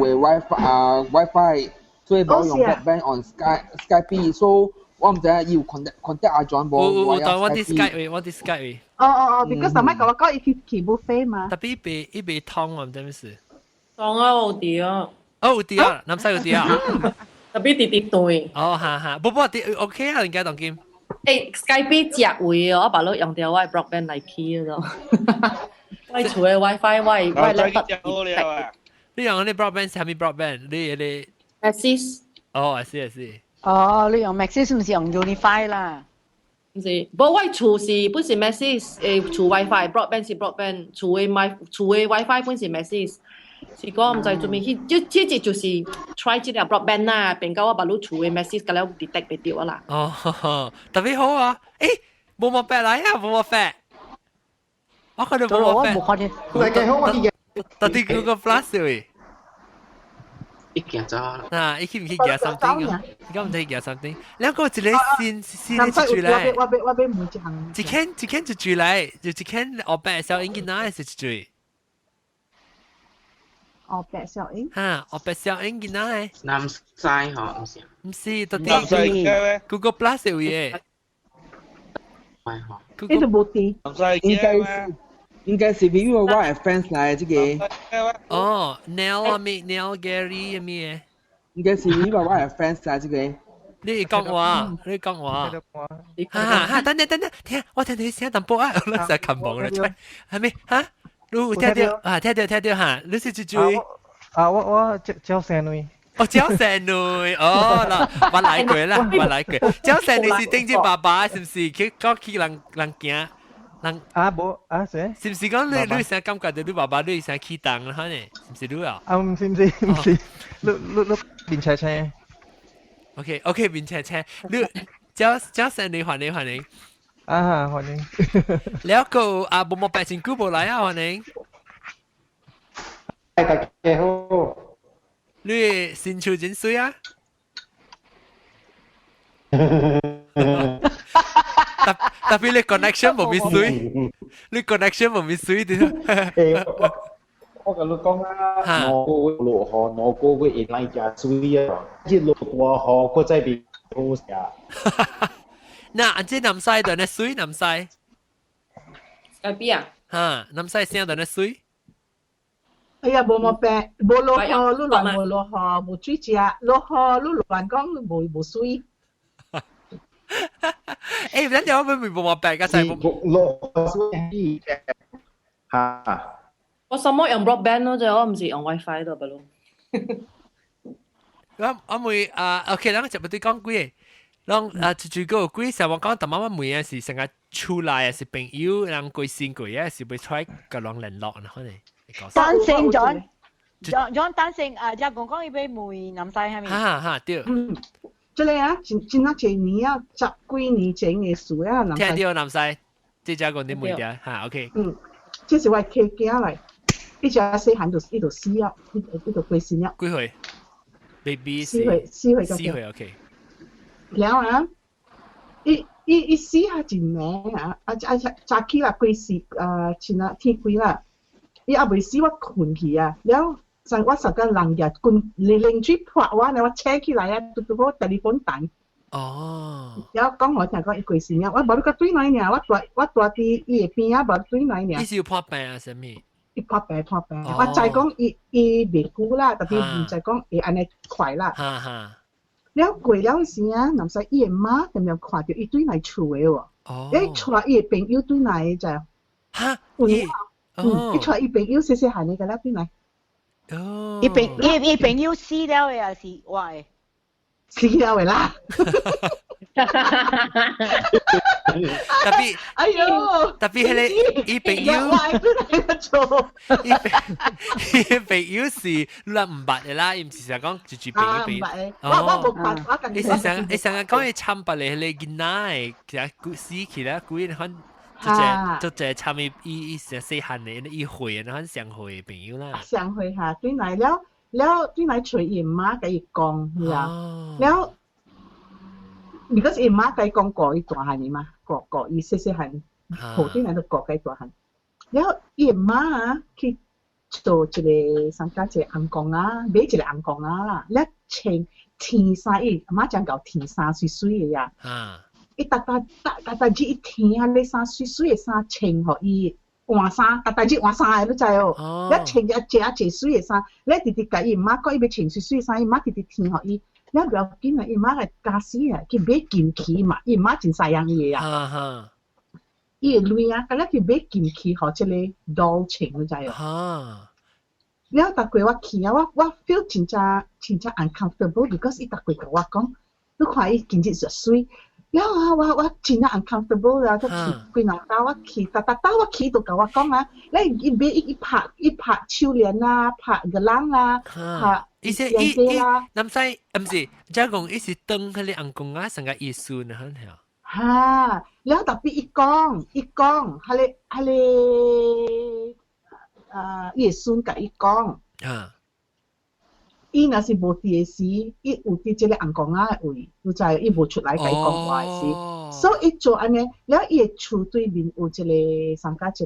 WiFi，所以無用 broadband on Skype，所以我唔知伊有 contact 阿 John 無。我啲 Skype。because 上擺甲我講伊去 buffet 嘛。特別伊被通啊，唔知咩事。通啊，有啲啊。有啲啊，男仔有啲啊。特別啲對。哈，不啲 OK 啊，應該當今。Skype 隻會啊，我把攞用掉我 broadband 嚟 key 嗰度。我厝嘅 WiFi 我 laptop。你用啲 broadband 係咪 broadband？你 Maxis。I see。你用 Maxis 唔是用 Unify 啦？唔是，不過我厝是本是 Maxis，厝 WiFi broadband 是 broadband，厝嘅 WiFi 本是 Maxis。是講唔知做咩，即就是 try 即個 broadband 啦，變到我把攞厝嘅 Maxis 咁樣 detect 唔到啦。特別好啊！冇乜白嚟啊，冇乜白。我看到冇乜白。唔幾好啊！特啲嗰個 flash 喎。一件咗啦。嗱，你去唔去夾 something 啊？而家唔使夾 something。兩個一個先住嚟。我俾每隻行。一間就住嚟，就一間我白小英嘅哪係住？白小英。我白小英嘅哪係？男仔嗬，唔是。唔是，特啲 Google Plus 嘅嘢。係嗬。呢度冇啲。應該是因為我係 fans 嚟這個。Neil 啊，Neil Gary 啊咩？應該是因為我係 fans 嚟這個。你講話。等，聽我聽到聲淡薄啊，我成日琴網啦，出係咪？你聽到嚇，你是住？我招生女。招生女，嗱，我來句，招生女是頂住爸爸，是唔是？佢講佢人行。冇誰？是唔是講你成日感覺到你爸爸你成日起檔啦？呢？是唔是你啊？唔是，你面斜斜。OK，面斜斜，你招生你歡迎。歡迎。แล้วก็冇白情姑冇來啊，歡迎。大家好。你身處真水啊？特別你 connection 冇咪水，你 connection 冇咪水啲。我我甲你讲啊，5個月落雨，5個月會來食水啊，一落大雨，佢再變好食。那這南西度呢水南西？喺邊啊？哈，南西聲度呢水？哎呀，冇病，冇落雨，你亂冇落雨，冇水食，落雨你亂講冇水。誒，等陣我咪冇病㗎，就係落水嚇。我什麼用 broadband 咯，就我唔是用 WiFi 度嘅咯。我咪OK，咱就唔對講幾個，咱最個幾時我講，但媽媽每樣是成日出來，是朋友，人貴先貴啊，是被出個人聯絡啊，可能。單性John 單性啊，就講講要俾梅南西係咪？哈對。即係啊，真啊，幾年啊，10幾年前嘅事啊，南西。聽到南西，即係講啲梅啲嚇 OK。即是我客家嚟。一隻細漢就呢度死啊，呢度貴先啊。幾歲 ？baby 4歲 OK。然後啊，一死下真名啊，早起啦貴時前啊天貴啦，伊阿未死我困去啊，然後我實個人日棍零水破我，我扯起來啊，都我 telephone 彈。哦。然後講我聽講伊貴先啊，我冇個對來呢，我住喺伊嘅邊啊，冇對來呢。伊是要破病啊，什麼？伊破病，我就係講伊未久啦，特別唔就係講伊安尼快啦。了過了時啊，南西伊嘅媽咁樣看到伊對嚟厝嘅喎，伊帶伊嘅朋友對嚟就嚇，伊帶伊朋友細細漢嘅㗎啦對嚟。伊朋友死了嘅也是我嘅。死了嘅啦。哎呦！特別係你，伊朋友，伊朋友是你唔捌嘅啦，伊唔是成日講住朋友。我冇捌，我近。你成日講伊參白嚟，你見奶，其實古死起啦，古人可就參伊成細漢嘅，伊會啊，可上會朋友啦。上會嚇，對嚟了對嚟隨伊媽甲伊講，係啊，了。如果是伊媽計講過伊大漢嘅嘛，過伊細細漢，好啲人都過計大漢。然後伊媽啊去做一個上家一個紅公啊，買一個紅公啊啦，咧穿天衫伊媽講搞天衫水水嘅呀。伊搭日一天啊，你衫水水嘅衫穿互伊換衫，搭日換衫嘅你知哦。咧穿一水嘅衫，咧直直甲伊媽講伊要穿水水嘅衫，伊媽直直穿互伊。你不要緊啊！伊媽個家私啊，佢買金器嘛，伊媽真細樣嘢啊。伊個女啊，咁咧佢買金器，學即個dolce，你知哦。然後逐個我去啊，我 feel 真正 uncomfortable，because 伊逐個甲我講，你看伊今日就水，然後我真正 uncomfortable 啦，都去幾兩道我去，搭我去就甲我講啊，你買伊拍手鏈啊，拍個人啊，拍。伊南西唔是，即係講伊是當佢哋紅公啊，成個藝術啊，係啊。嚇，然後特別伊講，係伊嘅孫甲伊講。伊若是無佇嘅時，伊有佇即個紅公啊嘅位，你知伊無出來甲伊講話嘅時，所以伊做安尼，然後伊嘅厝對面有一個上加一個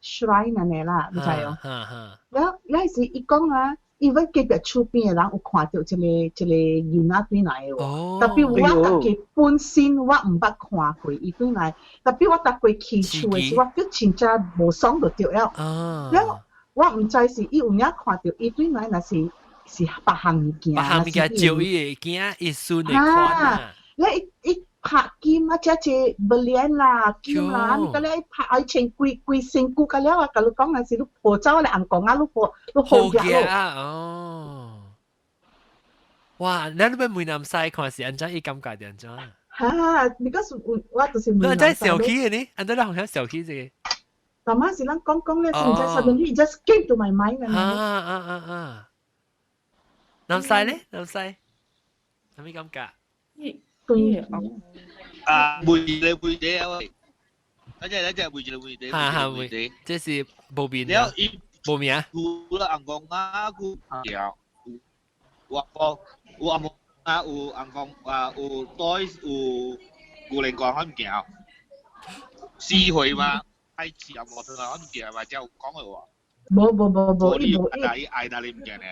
shrine 安尼啦，你知哦。然後時伊講啊。因為隔壁厝邊嘅人有看到一個囡仔對來嘅喎，特別我自己本身我唔捌看過伊對來，特別我搭過去厝嘅時，我都真正無爽到着了。然後我唔知是伊有影看到伊對來，若是別項物件，別項物件照伊嘅件，伊孫嚟看啊。伊拍金啊，只belian啦，金啦，你個咧拍愛穿貴身軀個了啊，甲你講係是你破走咧，紅講啊，你破嘅哦。哇，你咪梅南西看是安怎伊感覺點怎？嚇，你講我就是梅南西。你真小氣嘅呢？安怎你好像小氣嘅？但係是咱講咧，現在suddenly just came to my mind 啊！南西咧，南西，有咩感覺？梅地啊喂，等陣梅地，這是無面啊，無面啊。有啦，紅公啊，有阿木啊，有紅公啊，有袋，有古靈光，可唔見？四歲嘛，係次阿木同埋可唔見嘛，就講佢話。無，伊無伊愛哪裡唔見呢？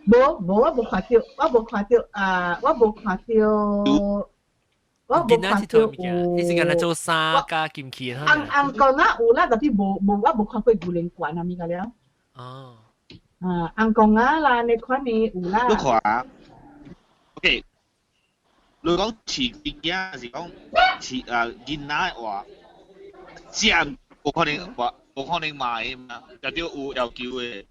無，我無看到，我無看到有。你是干那做衫加金器哈？紅講啦有啦，但係無，我無看過古靈館啊，咪個了。哦。紅講啊啦，你看你有啦。你看啊 ，OK。你講飼邊件是講飼囡仔話，正冇可能買嘛，有啲有叫嘅。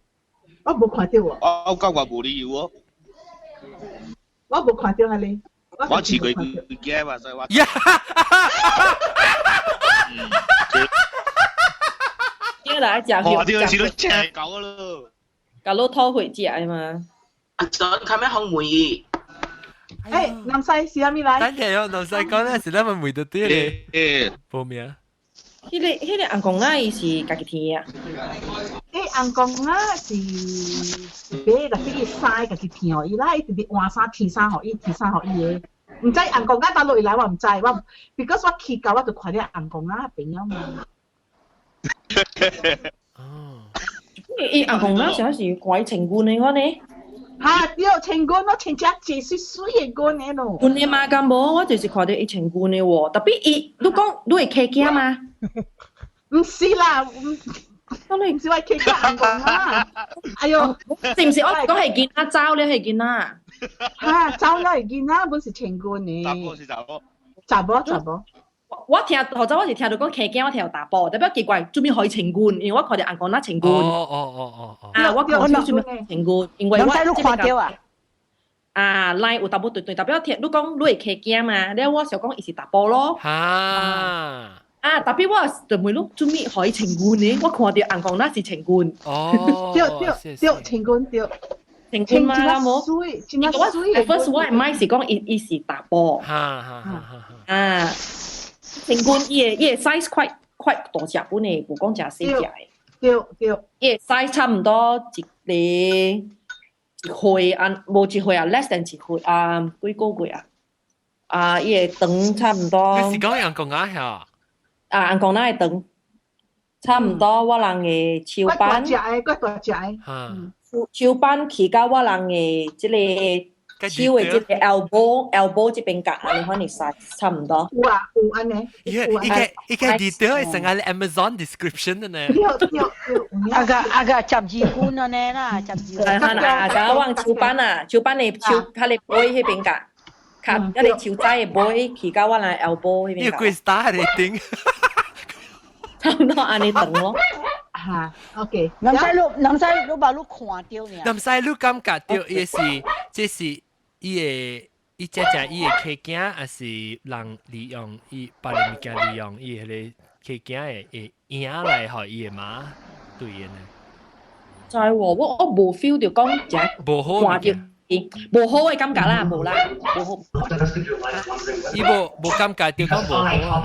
我冇看到喎。我講話冇理由喎。我冇看到啊你。我飼佢嘅嘛，所以話。啲來講，我啲係都正狗咯。搞到拖回家嘛。John 看咩紅梅？南西是阿咪來？等陣有南西講咧，是咱們梅到啲咧。報名。迄個紅公仔伊是家己填啊。紅公仔是買，但是伊曬家己填哦。伊啦，伊直直換衫填衫互伊，填衫互伊嘅。唔知紅公仔打落嚟我唔知，我 because 我去到我就看到紅公仔朋友嘛。哦。伊紅公仔成是怪情官嚟個呢？嚇！對，情官我親只水水嘅官嘅咯。官嘅嘛咁無，我就是看到伊情官嘅喎。特別伊，你講你會客家嗎？唔是啦，我哋唔是話客家紅公仔。哎呦，是唔是我講係見啦，招咧係見啦。嚇，招咧係見啦，本是情官嘅。查甫。我聽或者我是聽到講客家，我聽到大波，特別奇怪，做咩可以情官？因為我看到紅公仔情官。哦。啊，我看到做咩情官？因為我即係看到啊。啊，來有大波對，特別我聽你講你係客家嘛，你我想講伊是大波咯。啊，特別我就問你做咩可以情官呢？我看到紅公仔是情官。哦。對，情官對。情官嘛冇。我 first 我係買是講伊是大波。啊。情官伊個 size 快大隻本嚟，唔講食細隻嘅。對。伊個 size 差唔多一歲啊，無一歲啊 ，less than 一歲啊，幾個月啊？啊，伊個長差唔多。你是講紅公仔係？啊，紅公仔個長差唔多，我人個手板。大隻。手板起到我人個即個。手嘅即係 elbow 這邊夾，你可能曬差唔多。有啊，有安尼。依個 detail 係成個 Amazon description 嘅呢。阿個十二官啊呢啦，十二。啊，我手板啊，手板嘅手，佢哋背迄邊夾，夾一個手仔嘅背起到我人 elbow 迄邊夾。呢個 star 嚟頂。差唔多安尼長咯。嚇 ，OK。南西路把路看到呢。南西路感覺到也是，這是。伊只伊個客家，還是人利用伊別個物件利用伊個客家個影來互伊個媽對嘅呢？就係我無 feel 到講只無好看到無好嘅感覺啦，無啦，無好。伊無感覺到講無好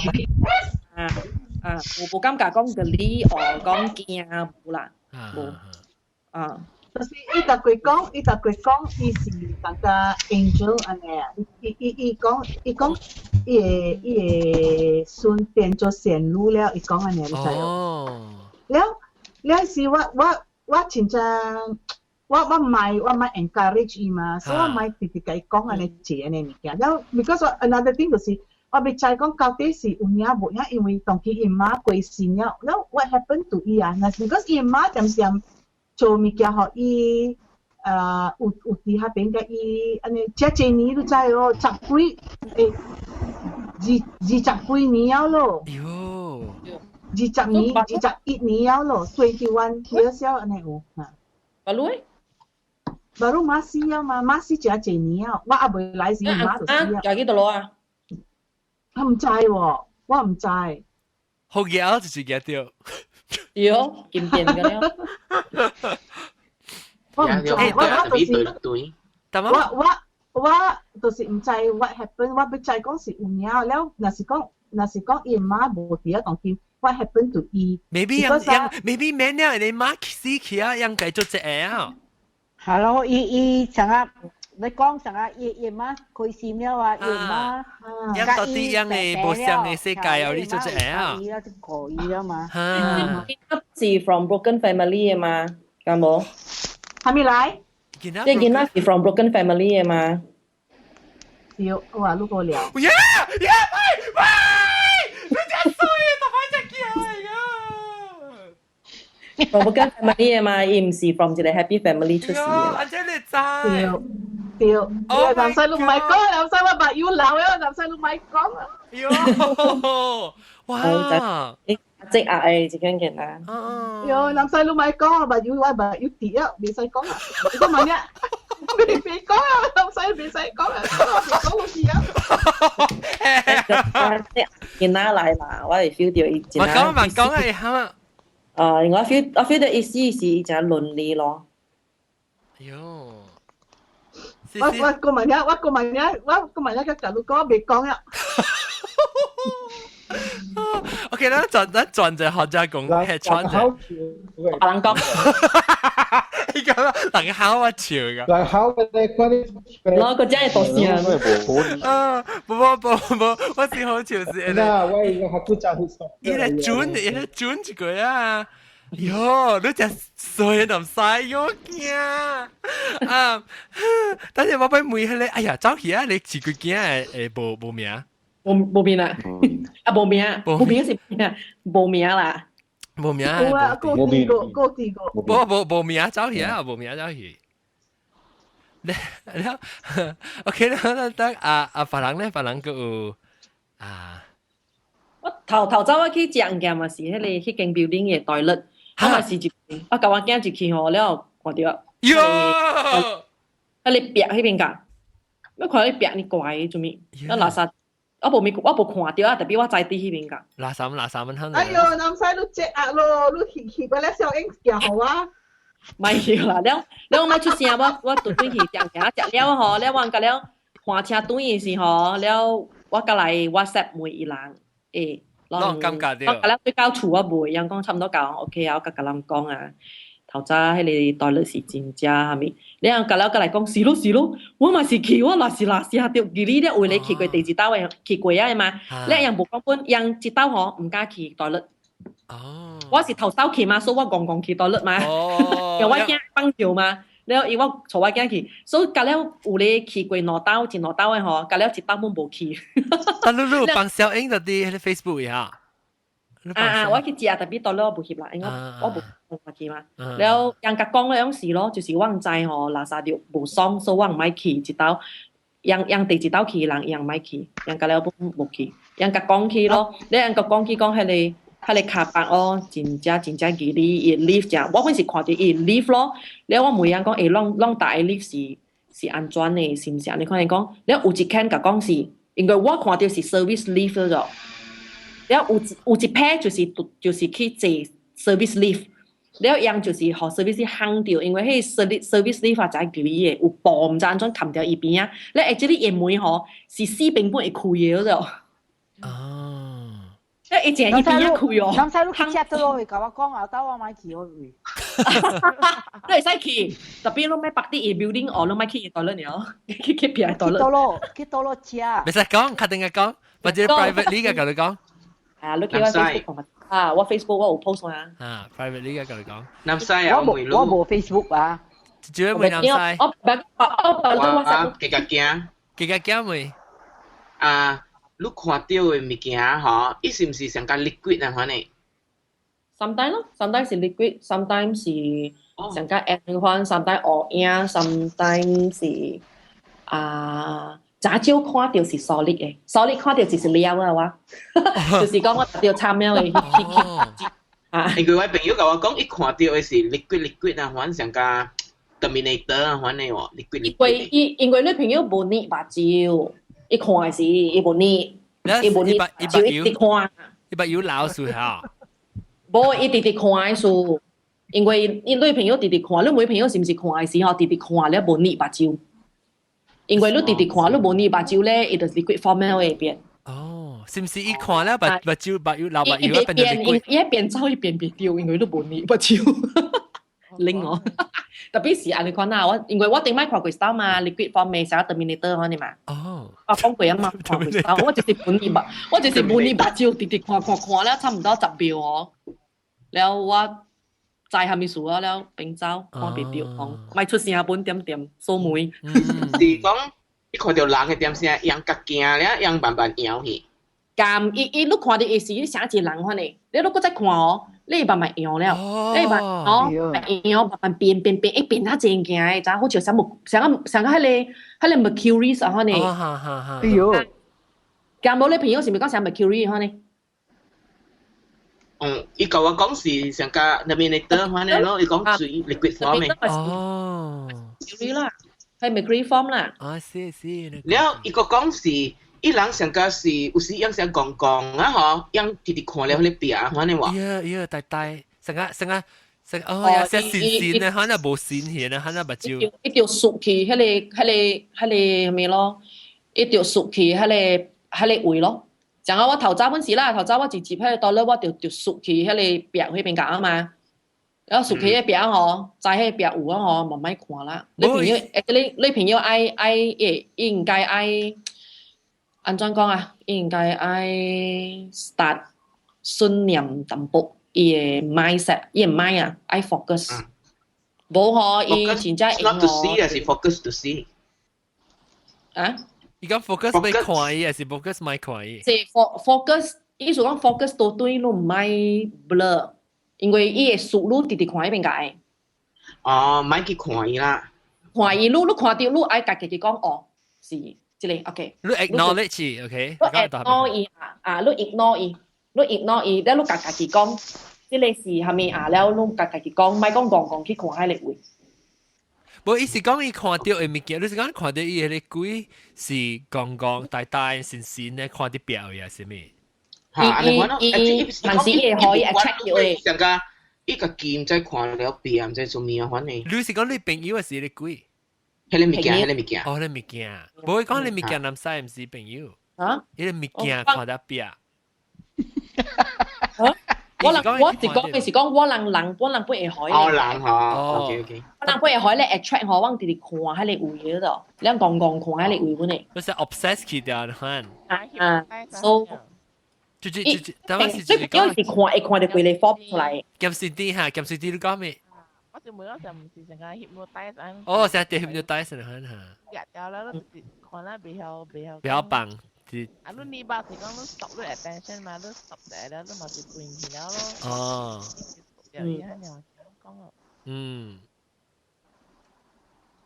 啊，無感覺講個理哦，講驚無啦，無啊。但是伊逐句講，伊是那個 angel 安尼啊，伊講，伊個孫變做仙女了，伊講安尼，你知哦？了是我真正，我唔係 encourage 伊嘛，所以我唔係直直甲伊講安尼做安尼物件。了 because another thing 就是我未知講到底是有影無影，因為當佢伊媽過身了，了 what happened to 伊啊？那是 because 伊媽點做物件互伊，有伫遐邊甲伊安尼，遮濟年都知哦，20幾年咯。喲，21年咯，21 years 安尼有嚇。baru masih 啊嘛，masih 遮濟年啊，我也未來時媽就死啊。有幾多攞啊？我唔知喎，我唔知。好嘢就是嘢掉。有見變嘅了。我唔知，我就是唔知 what happened， 我要知講是有影了，若是講伊媽無伫啊，當見 what happened to 伊。maybe 明了你媽死去啊，樣繼續隻啊。係咯，伊成日你講成啊熱嘛，佢閃了啊熱嘛，因到底因嘅無相嘅世界有呢種隻啊，可以啦，就可以啦嘛。是 from broken family 嘅嘛，有冇？還沒來？即係見啦，是 from broken family 嘅嘛。有，哇，錄過了。喂，你真衰啊！同埋隻叫嚟噶。from broken family 嘅嘛，唔是 from 一個 happy family 出世嘅。阿姐你知？對，男細路唔係講，男細我白要鬧啊，男細路唔係講啊。喲，哇！即係誒，只間見啦。喲，男細路唔係講，白要跌啊，未使講啊。你個問呀？別講啊，男細別使講啊，別講好似啊。見啦嚟嘛，我係 feel 到伊。我講係嚇。我 feel 到意思是伊就倫理咯。喲。我個問呀，個假如講別講呀。OK， 咱轉就學者講吃穿啫。人講，你講啦，人考我笑㗎。人考嘅咧，嗰啲，我個真係讀書啊！不，我是好笑是。那我一個學古仔好熟。伊嚟轉一個啊！喲，你真衰咁細個驚啊！但係我俾妹佢咧，哎呀，走去啊！你自己驚無名。冇名啊！啊冇名是咩？冇名啦。冇名。冇啊，個冇名走去啊！冇名走去。你，OK 啦，得別人咧，別人個啊。我頭早我去食嘅嘛是迄個迄間 building 嘅台率，我嘛是我甲我囝就去吼了，看到。喲！你壁迄邊㗎？我看你壁你怪做咩？我垃圾。我冇看到啊，特別我在地迄邊㗎。垃圾蚊香。哎呦，男仔都隻壓咯，你去過咧小英行好啊？咪要啦，了我咪出聲，我對對去食了吼，了我甲了換車轉嘅時候，了我甲來 WhatsApp 每一人誒，我感覺到。我甲了對到厝啊袂，人講差唔多講 OK 啊，我甲人講啊。頭早迄個台率是真正係咪？你人甲了甲來講是咯，我嘛是去，我若是掉，你咧為你去過第二道嘅去過啊嘛？你人無講本，人一道吼唔敢去台率。哦。我是頭首去嘛，所以我講去台率嘛。哦。因為我驚放掉嘛，了因為我帶我囝去，所以甲了有咧去過兩道，前兩道嘅吼，甲了一道本無去。但你幫小英嗰啲喺 Facebook 呀？我去食特別多咯，無翕啦，因為我無去嘛。了人甲講嗰樣事咯，就是我唔知吼，垃圾就無爽，所以我唔愛去一道。人第一道去，人唔愛去，人甲了本無去，人甲講去咯。你人甲講去講迄個卡巴哦，真正吉利伊 lift 啫，我本是看到伊 lift 咯。了我問人講，啷大 lift 是安全嘅，是唔是？你看人講，了有一間甲講是，因為我看到是 service lift 咗。了有一批就是去坐 service lift， 了樣就是學 service 行掉，因為迄 service lift 啊真係貴嘅，有步唔知安怎冚掉一邊啊，了而且你門門吼是四邊本會開嘅咗。哦，了以前一邊一開哦。男仔都去食咗咯，會甲我講啊，等我買去我會。你會使去，特別你買白啲嘢 building，哦，你買去台率了，去邊台率？去到咯食。唔使講，確定嘅講，或者 private 呢個同你講。你叫我 Facebook 我 Facebook 我有 post 啊。private 呢個同你講。南西啊，我冇 Facebook 啊。主要會南西。我幾個驚未？你看到嘅物件嗬，伊是唔是上加 liquid 啊？可能 sometimes 咯 ，sometimes 是 liquid，sometimes 是上加 air 款 ，sometimes 烏影 ，sometimes 是早朝看到是 solid 嘅 ，solid 看到就是料啊哇，就是講我特別參喵嘅因為我朋友甲我講，伊看到嘅是 liquid 啊，反上加 Terminator 啊，反正喎 liquid。因為你朋友無捏目睭。伊看嘅是伊無捏，伊無捏，就一直看。伊把油老鼠嚇。無，伊直直看嘅數，因為你朋友直直看，你每朋友是毋是看嘅時候直直看了無捏目睭？因為你直直看，你無捏目睭咧，伊就是 liquid form 會變。哦，是毋是伊看了把油老把油變成 liquid？伊變走，伊變袂掉，因為你無捏目睭。拎我，特別是安尼看啊，因為我頂擺看過 style 嘛 ，liquid form 咪成個 Terminator 可能嘛。哦。我講過啊嘛，看過 style，我就是半年目睭直直看了差唔多10秒哦。แล้ว我在下面數啊，แล้ว並走看別條講，咪出聲本點蘇梅。是講你看到人嘅點聲，樣夾驚咧，樣慢慢搖去。咁你看到嘅時，你寫一人看你如果再看哦。你慢慢搖了，你慢搖，慢慢變，一變它正勁嘅，就好似成個迄個 Mercury 啊，呢。哎呦，咁冇你朋友是咪講成 Mercury 啊？呢？伊甲我講是成個 Terminator 款嘅咯，伊講水 liquid form 嘅。哦 ，Mercury 啦，係 Mercury form 啦。是。แล้ว伊個講是。伊人上個是有時樣成講講啊，嗬，樣直直看了迄個壁，可能話。大，成個哦，有些線咧，可能無線線啊，可能目睭。一條豎起，迄個咩咯？一條豎起，迄個位咯。像我頭早嗰時啦，頭早我直接喺度咧，我就豎起迄個壁嗰邊搞啊嘛。然後豎起迄壁嗬，在迄壁有啊嗬，慢慢看啦。你朋友愛應該愛。安怎講啊？應該愛 start 信念淡薄，伊個 mindset， 伊個 mind 啊，愛 focus。無吼，伊真正用 not to see 還是 focus to see？ 啊？伊講 focus 咪看伊，還是 focus 咪看伊？是 focus， 意思講 focus 到對路唔係 blur， 因為伊個速度直直看迄邊解。哦，咪去看伊啦。看伊路看到路，愛家己講哦，是。OK， 你 acknowledge，OK， 你 ignore 伊你 ignore 伊，แล้ว你家己講，即個是係咪啊？แล้ว你家己講，咪講去看迄個位。無意思講伊看到嘅物件，你是講看到伊迄個鬼是講大線咧，看啲表呀，是咩？但是伊可以 attract 到嘅。上個伊個劍在看了表，唔知做咩反正。你是講你朋友還是你鬼？迄個物件。哦，迄個物件，無會講你物件男仔唔是朋友。啊？迄個物件看得壁。我是講我人本會海。哦，人嗬。OK。我人本會海咧 attract 我往直直看喺你位嗰度，你講看喺你位嗰度。你是 obsess 佢哋看。so。但係是看到佢哋 form 出來。咁是啲嚇，咁是啲你講咩？我就每嗰時唔是成個 hypnotize 啊。哦，成日 hypnotize 嚟看嚇。日咗啦，都看啦，比較棒。啊，你把時講都 stop 咗 attention 嘛，都 stop 嚟啦，都咪就變咗咯。哦。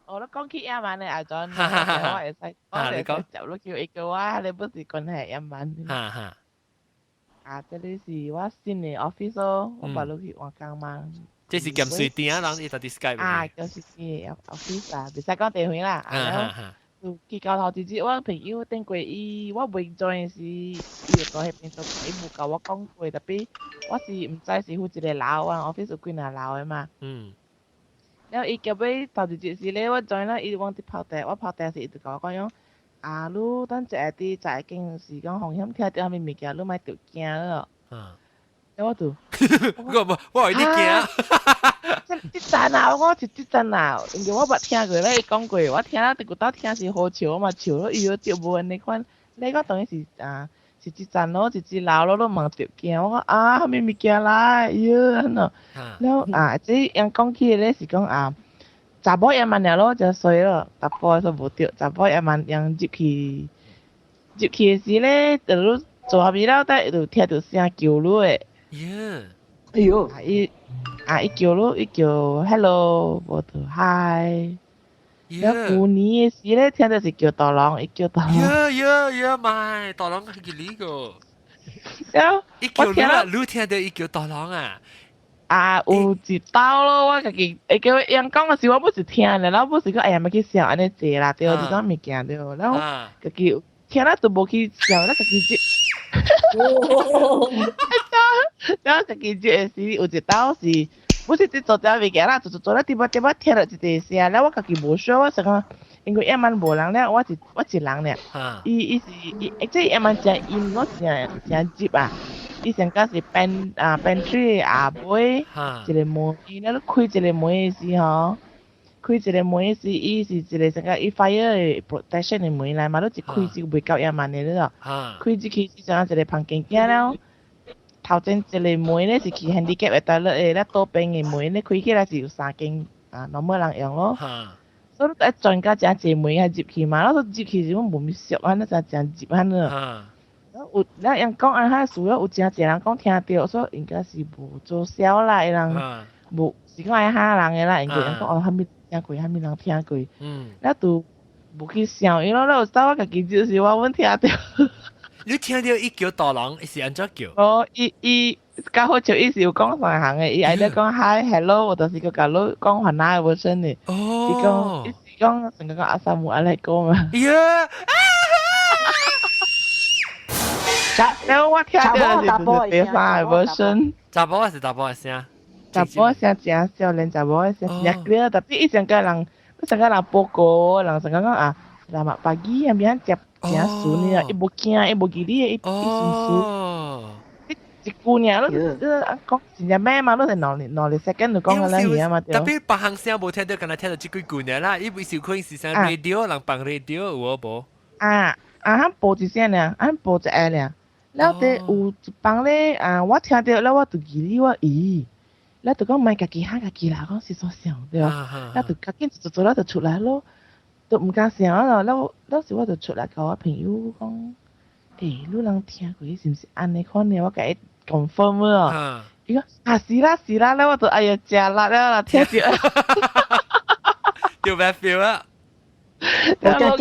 我都講起一晚咧，阿 John， 我係細，我係細就都叫一個話，你不是講係一晚。啊，這裡是我新嘅 office 咯，我把落去換工嘛。這是鹹水店啊，人伊到啲 Skype。啊，就是嘅 office 啊，別使講地方啦。就結構頭直接我朋友頂過伊，我未 join 時，伊就喺邊度，伊冇教我講過，特別我是唔知是好一個樓啊 ，office 有幾多樓嘅嘛。然後伊叫尾頭直接時咧，我 join 啦，伊往啲跑地，我跑地時伊就講講啊，你等一下啲就係經時講紅險聽到咩物件，你咪條驚咯。我就我係啲驚。即陣啊！我就即陣啊，因為我捌聽過咧講過，我聽啦，直到聽是好笑，我嘛笑咯，伊個條無你看，你個當然是是即陣咯，一隻老咯都望條驚，我講啊，咩物件啦，喲，喏，แล้ว即樣講起咧是講查某嘢問了咯，就衰咯，查甫就無對，查某嘢問樣入去嘅時咧，就做下邊了，但就聽到聲叫咯誒。哎呦！伊叫咯，伊叫 hello， 我就 hi。แล้ว舊年嘅時咧，聽到是叫大郎，伊叫大郎。咪大郎係叫呢個。แล้ว伊叫你啊，你聽到伊叫大郎啊？有一道咯，我家己會叫人講嘅時，我不是聽咧，然後不是講哎呀，咪去想安尼坐啦，對，這種物件對，然後家己聽啦就無去想，咱家己接。然後家己接嘅時有一道是。不是只做咗物件啦，做咧點聽到一個聲，然後我家己無想，我想講，因為一晚無人咧，我一人咧，伊即係一晚正音，我正接啊，以前嗰時pantry 阿妹，一個門，伊咧開一個門嘅時候，開一個門嘅時，伊是一個成個伊 fire protection 嘅門嚟嘛，都一開就袂夠嘢慢嘅咯。開一開就像一個房間間了，頭前一個門咧是去 handicap 嘅toilet嘅，咧多邊嘅門咧開起來是有3間normal 人用咯。所以一轉家正一門係接去嘛，然後接去就冇咪熟啊，那就正接啊呢。有咧人講安遐事了，有真濟人講聽到，所以應該是無做痟啦，人無是講安遐人嘅啦，因為人講哦，蝦米聽過，蝦米人聽過，咱都無去想伊咯，咱有啥我家己就是我阮聽到。你聽到伊叫大人，是安怎叫？哦，伊較好笑，伊是有講3行嘅，伊愛咧講 hi hello， 我就是個甲你講華南嘅version嘅。哦，伊是講成個講阿薩姆阿來講嘛。呀！然後我聽到是第3個 version。查甫還是查甫的聲？查甫的聲正少年，查甫的聲正clear，特別伊成個人報告，人成個講啊，selamat pagi，yang biasa正順呢，伊無驚，伊無記你，伊順順。一姑娘，你講真正咩嘛？你係兩second就講個啦嘢嘛？特別別行聲無聽到，敢若聽到這句姑娘啦，伊為小可能是啥 radio， 人放 radio 有無？佢播一聲呢，佢播一下呢。แล้วแต่有一幫咧我聽到แล้ว我就記哩我แล้ว就講唔係家己嚇家己啦，講是所想對吧？แล้ว就家己做แล้ว就出來咯，都唔敢想咯。แล้ว時我就出來甲我朋友講，你人聽過是唔是安尼款呢？我甲伊 confirm 咯。伊講是啦，แล้ว我就哎呀食辣啦，聽到。有 bad feel 啊！冇聽到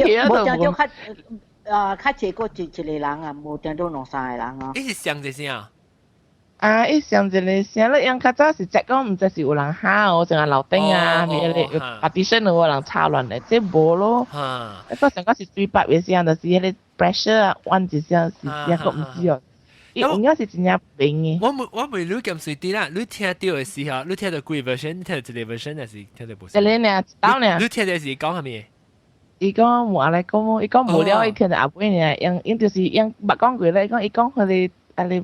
較濟個一個人啊，無聽到兩3個人啊。伊是上一聲伊上一個聲咧，因較早是只講毋知是有人喊我，淨係樓頂啊，咪咧有 partition 有人吵亂咧，即無咯。個上個是最白嘅聲，就是迄個 pressure 啊，彎一聲是聲個毋知哦。伊有影是真正平嘅。我未了解水啲啦，你聽到嘅時候，你聽到幾個 version？ 你聽到一個 version 還是聽到無？一個呢，到呢。你聽到是講啥物？伊講無來講，伊講無了，伊聽到阿妹呢，因就是因捌講過咧，伊講佢哋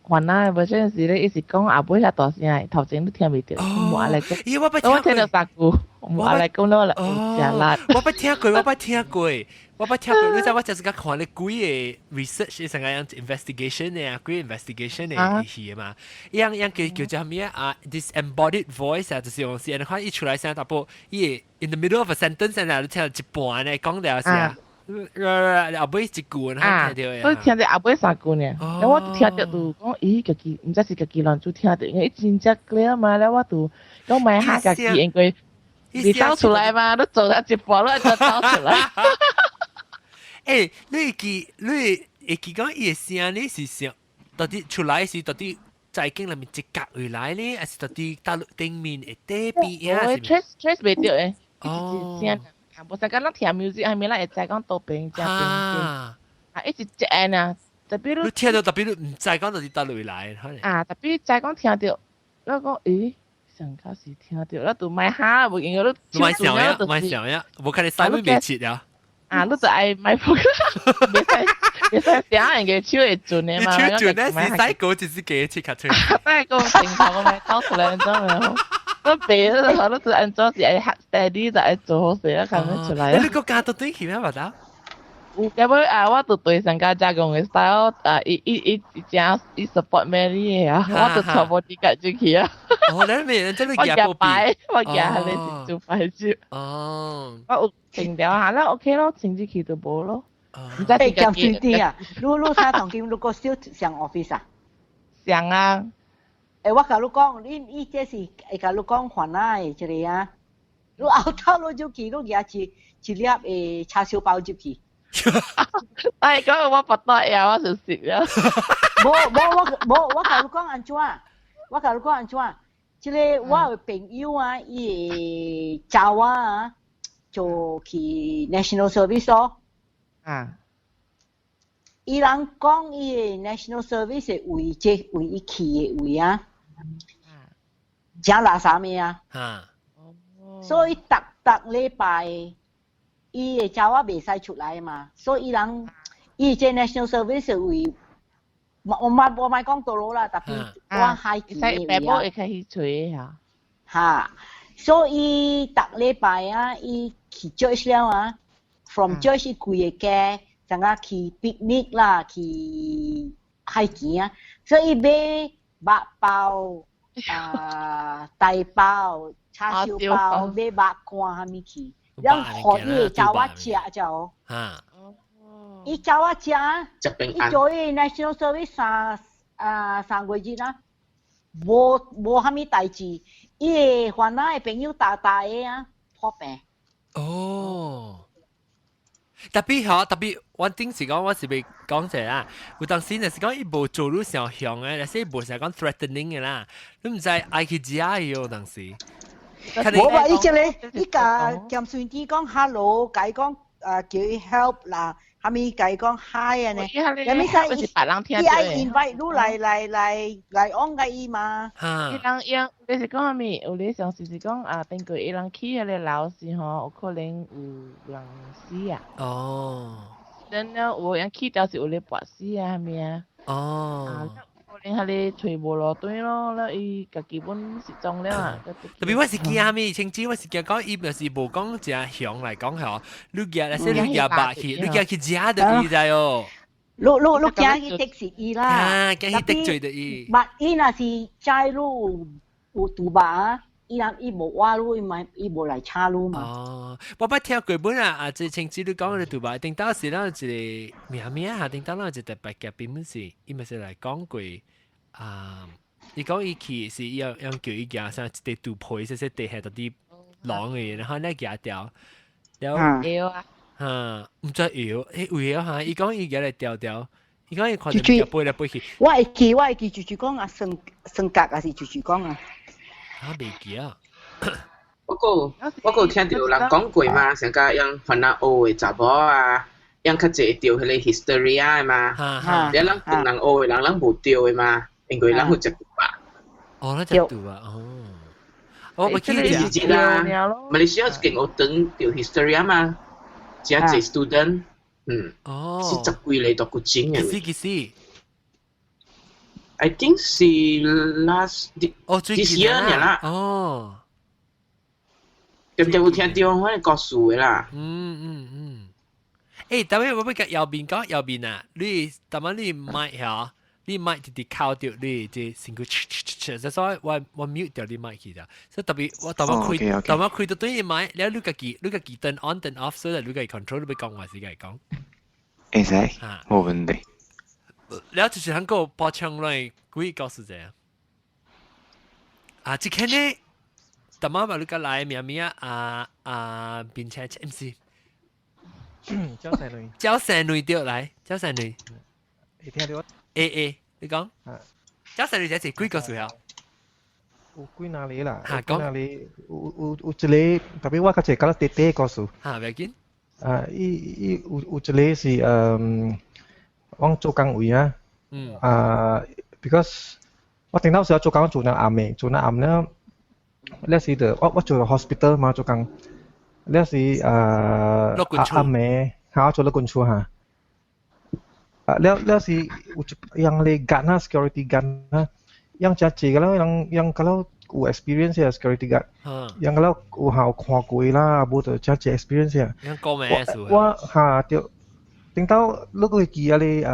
華南嘅 version 時咧，伊是講阿妹遐大聲，頭前都聽未到，無來講。我聽到3句，無來講咯，食辣。我捌聽過。你知我就是講看咧幾個 research， 成個樣 investigation 嘅，幾個 investigation 嘅戲嘛。樣叫做咩啊 ？disembodied voice 啊，就是用是，你看伊出來聲，大部伊 in the middle of a sentence 然後你聽到一半咧講了聲，後尾一句你聽到嘅。所以聽到後尾3句呢，然後我聽到就講，咦，家己唔知是家己亂做聽到，因為真正 clear 嘛，然後我就講買下家己應該你走出來嘛，都做咗一半咯，就走出來。誒，你會記講伊個聲呢是想到底出來是到底在經裡面一格回來呢，還是到底大陸頂面會底邊啊？我 trace 袂到誒，一聲，無想講咱聽 music 係咪啦？會知講倒邊正邊一直一下呢，特別你聽到特別你唔知講到底大陸回來，特別知講聽到，然後講誒。上卡時聽到，我都買下，無應該都買上呀，無看你使會未切呀。你就愛買貨，別使點人嘅手會準嘅嘛。手準咧是使個就是幾切卡出。但係個正頭咪倒出來咁樣，都別啦，都按照是愛 steady 就愛做好勢啦，咁樣出來。你個家都對起咩嘛？有咁樣我就對上家加工嘅 style，伊support 咩啲嘢我就全部啲夾住佢啊。你真係夾擺，我夾係你做快招。我有停掉下啦 ，OK 咯，停住佢就冇咯。唔知係咁水啲啊？你他同佢如果少上 office 啊？上啊。我甲你講，你這是會甲你講華南嘅一個啊。你後頭你就去，你夾一粒誒叉燒包入去。但係講我不多呀，我就食啦。我甲你講安怎？即個我嘅朋友啊，伊找我啊，就去 National Service 咯。伊人講伊嘅 National Service 嘅位，即位伊去嘅位啊，正垃圾咩啊？所以逐禮拜。伊會找我袂使出來嘛，所以人伊這 National Service 位我咪講到老啦，特別我係使白波會開去吹嚇。嚇，所以逐禮拜啊，伊去 church 了啊 ，from church 伊規個家，陣間去 picnic 啦，去海景啊，所以買肉包大包、叉燒包、買肉乾蝦米去，讓學伊教我食就。伊教我食，伊做伊 national service 3個月啦，無蝦米代志，伊個煩惱個朋友大個啊，破病。哦，特別我頂時講，我是咪講者啦？有當時就是講伊無做到上向嘅，但是伊無成講 threatening 嘅啦，你唔知愛去食嘅當時。我話伊隻咧，伊甲兼算啲講 hello，解講叫伊 help 啦。阿咪計講 hi 啊呢，有咩使伊愛 invite 你嚟安個伊嘛？伊人你是講阿咪？有你上時是講等佢伊人去個老時吼，有可能有人死啊。哦。然後有人去掉是有咧跋死啊，係咪啊？哦。可能係你隨無路對咯，แล้ว伊家己本失蹤了啊。特別我是驚咪，甚至我是驚講伊就是無講只向來講吼，你驚那些你驚白去，你驚去食的伊在哦。你驚去的是伊啦。啊，驚去的罪的伊。但伊若是在路有賭吧？伊無話路，伊無來查路嘛。哦，我捌聽過本啊，即甚至你講嘅賭吧，頂到時咱一個名下，頂到咱一個特別嘅邊本事，伊咪是來講過伊講伊去是要叫伊行上一啲賭配，即地下嗰啲浪嘅嘢，然後咧行掉，搖啊，唔知搖，為咗嚇，伊講伊行嚟掉，伊講伊看到飛嚟飛去。我會記，就是講啊，升格啊，是就是講啊。未記啊！我個聽到人講過嘛，成個樣煩惱學嘅查某啊，樣較濟掉迄個 history 啊嘛，你人人學嘅人無掉嘅嘛，因為人有食賭吧。哦，那食賭吧，哦，我記得是啦，馬來西亞一間學堂掉 history 啊嘛，真濟 student，是十幾個讀古經嘅。幾時？I think 是 last this year 呢啦。哦。咁就會聽到我哋故事嘅啦。誒，但係我要右邊講右邊啊，你但係你麥嚇，你麥直直靠掉你即係成個，所以我 mute 掉你麥去啦。所以特別我但我開到對你麥，你自己turn on turn off，所以你自己 control 你講話自己講。會使，冇問題。แล้ว就是很個補充來幾個事啫。即係呢，特別話你個來名並且 MC。焦山女掉來，焦山女。你聽到？A，你講。焦山女這是幾個數啊？有幾哪裡啦？幾哪裡？有一個，特別我較濟講得短個數。唔要緊。伊有一個是我做工位啊，because 我聽到時候做工做那暗呢，那時的我做 hospital 嘛做工，那時暗暝，我做了工處哈，那時yang le guard 啊 security guard 啊，yang 真濟個啦，yang kalau 有 experience 嘅 security guard，yang kalau 有效看過啦，冇就真濟 experience 嘅。yang 講咩事？我嚇對。聽到你個記啊你學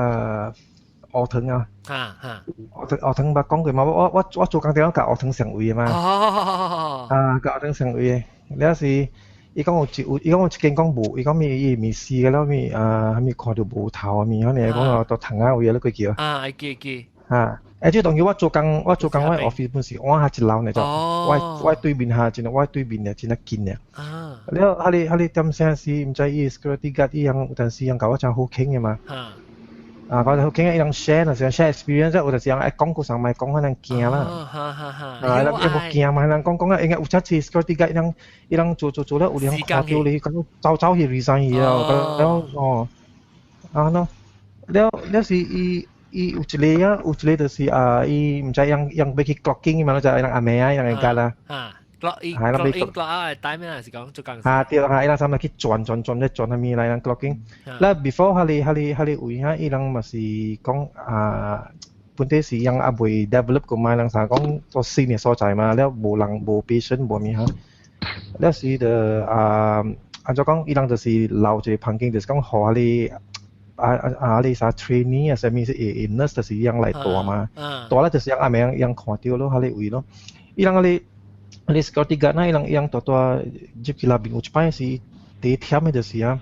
堂啊，學堂捌講過嘛？我做工點樣教學堂上位嘅嘛？教學堂上位嘅，有時伊講有一間講無，伊講咪試嘅咯咪咪看到無頭啊咪，可能講到堂啊位啊，你個記啊？記即係當然我做工我 office 本時，我下一樓呢就我對面下真係我對面呢真係近嘅。แล้วอะไรจำเสียสิ唔知伊 security guard 伊樣，但是樣搞我真好傾嘅嘛。搞得好傾，伊樣 share 那時 share experience，有陣時樣講故事咪講可能驚啦。然後驚嘛，人講啊，應該有陣時 security guard 伊樣做咧，有啲看到你咁走去 resign 去啊，แล้วแล้ว是伊有一個就是伊唔知樣要去 clocking 嘛，就係阿妹啊，樣個啦。clock in clock in clock out 係 time 咩？是講做工。對伊人三日去轉喺咪嚟人 clocking。แล้ว before 佢哋會嚇伊人咪是講本地是ยังอาบุย develop 個咪人成講做新嘅所在嘛，แล้ว冇 patient 冇咩嚇，แล้ว是的按照講伊人就是留住環境，就是講學你啥 trainee 什麼是 nurse 就是ยัง嚟ตัว嘛，ตัวแล้ว就是ยังยัง看到咯，佢哋會咯，伊人你 security guard 那yang tua jeep kilabin ucapan si dia tiam itu sih ya.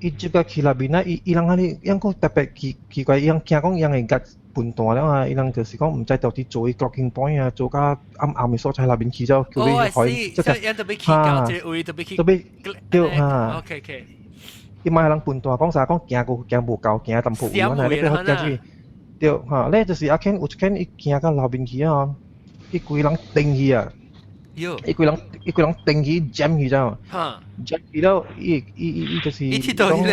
Jeep kilabin na ilang hari yang kau dapat kau yang kia kau yang enggak pun tua lah, ilang tu sih kau mencari tahu ti joy clocking point ya, joga am so cari labin kijau. Oh, I see. So yang tu pergi kau je, ui tu pergi. Tu ha. Okay. Imai lang pun tua, kau sah kau kia bu kau kia tempat uian ada tu kia je. Tu ha, le tu sih akan ucapan kia kan labin kia, ikui lang tinggi ya. 一個人定起 jam 起咗，jam 起到依就是。依啲到你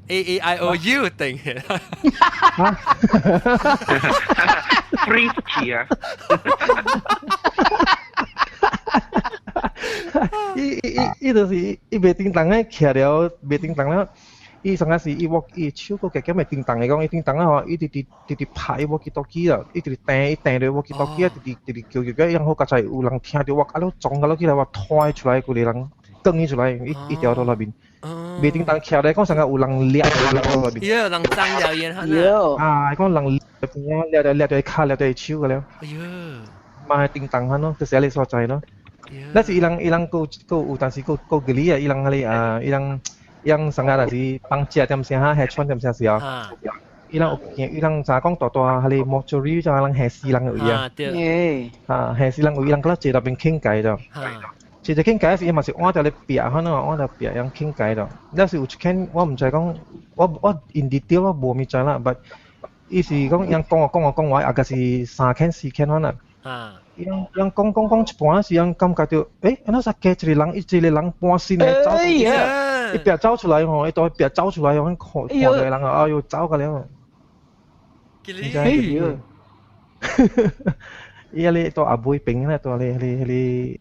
AAIOU 定嘅。freeze 起啊！依就是依未叮當咧，徛了未叮當咧。伊上個是伊手個嘅咪叮當嚟講，伊叮當啊，伊直拍伊walkie talkie啦，伊直掟到 walkie talkie 啊，直叫嘅，然後剛才有人聽到我啊，都撞到起來，我推出來，佢哋人更起出來，一條到那邊，未叮當徛咧，講上個有人掠到那邊，有人爭了嘢嚇啊，講人掠到卡掠到手嘅了，嘛叮當嚇咯，就是你所在咯，但是伊人個有，但是個嗰啲啊，伊人係伊人。yang sangat ada si pangcia jam siapa headphone jam siapa ilang saya kong tua hari mortuary jangan lang hesi lang uya hesi lang uya lang kalau cerita ben king kai dah cerita king kai sih masih orang dah biar kan orang dah biar yang king kai dah dah si ucapkan我唔知講我 in detail 我冇咪知啦 but 意思講yang講話agak si 3 4 kan 可能yang講一半時yang感覺到誒，那啥嘅一個人半先嚟走，一邊走出來嗬，一到一邊走出來，我看到人啊，哎呦走個了，伊你到阿妹病咧，到你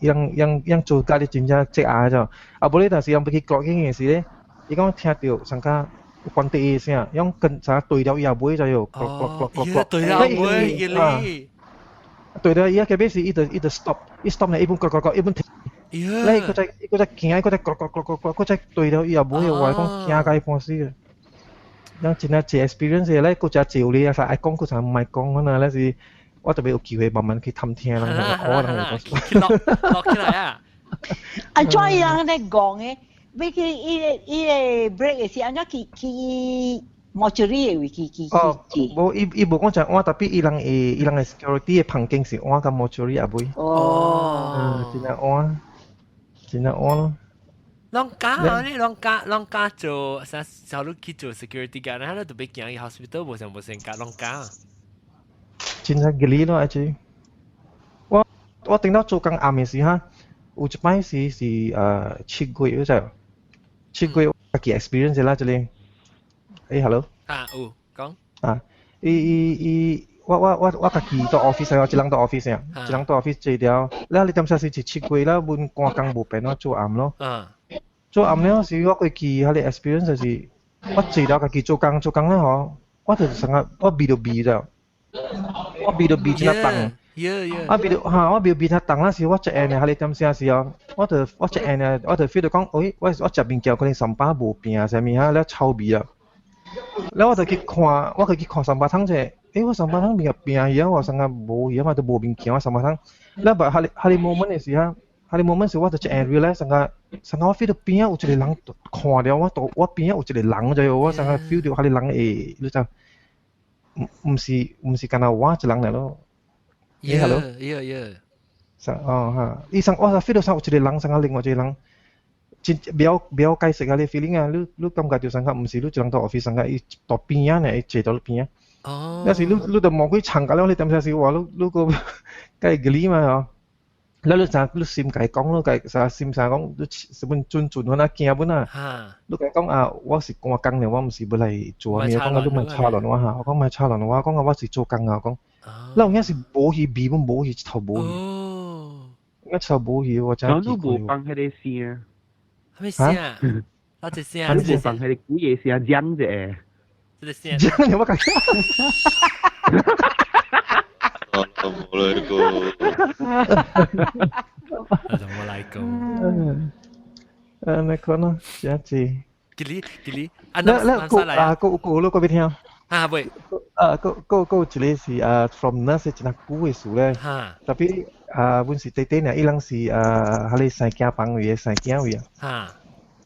yang做家啲真正積壓咗，阿妹咧但是yang pergi clocking嘅時咧，伊講聽到上加關地聲，yang跟啥對了阿妹就要clock，對了阿妹嘅你。對啦，依家嘅 base 一直 stop 咧，一般一般停。咧佢就驚，佢就對了，又冇嘢話講驚解放絲嘅。因真係借 experience 咧，佢就照你啊，實係講佢就唔係講可能咧是，我特別有機會慢慢去探聽啦，可能嚟講。落起來啊！啊，再人咧講嘅，俾佢依 break 嘅時，安怎去。mortuary 嘅機冇伊無講就我特別伊人嘅 security 嘅環境是我個 mortuary 阿妹。真係我咯。啷家做啥？小路去做 security guard，佢都特別驚去 hospital 冇成夾啷家。真係嘅理咯，阿姐。我聽到做工暗嘅時哈，有一擺是7個月啫，7個月嘅 experience 啦，這裡。hello 講我自己到 office 我一人到 office 啊，一人到 office 這條，แล้ว你點解是7個月啦？本掛工冇變咯，做暗咯，做暗咧是我佢記下啲 experience 就是我這條自己做工咧嗬，我就成日我避到避啫，我避到避只得等，我避只等啦時，我隻眼咧，你點先時啊？我隻眼咧，我就 feel 到講，我入邊叫佢哋上班冇變啊，上面嚇咧臭味啊！แล้ว我就去看上巴湯啫，我上巴湯邊入邊啊，而家我成日冇，而家我都冇邊見我上巴湯。แล้วแบบ喺你 moment 嘅時候，喺你 moment 時我就只 area 咧，成日我 feel 到邊有一個人看到我邊有一個人就我成日 feel 到喺你人誒，你就唔是干那我一人嚟咯。hello，醫生我 feel 到上有一個人，成日另外一個人。比較解釋下你 feeling 啊，你感覺到上下唔是你只能到 office 上下，伊到邊啊，你坐到邊啊。有時你就望佢長架了，你點解是話你個計嘅嘛嗬？แล้ว你ซิม計講咯，計啥ซิม啥講，你是本準可能驚本啊。你計講啊，我是掛工嘅，我唔是不嚟做咩，講啊你咪差人話嚇，我講咪差人話，講啊我是做工啊，講。เราเนี่ย是冇去比，冇去頭冇去。一頭冇去，我真係都冇放喺啲聲。咩聲？我只聲。你冇放喺啲古嘢聲講啫。這個聲。講你乜鬼？冇嚟過。冇嚟過。你講啦，這樣子。吉利，個邊聽？喂。個一個是from nurse 一個古嘅事咧。tapi阮是弟弟呢，伊人是迄個生囝房位嘅生囝位啊。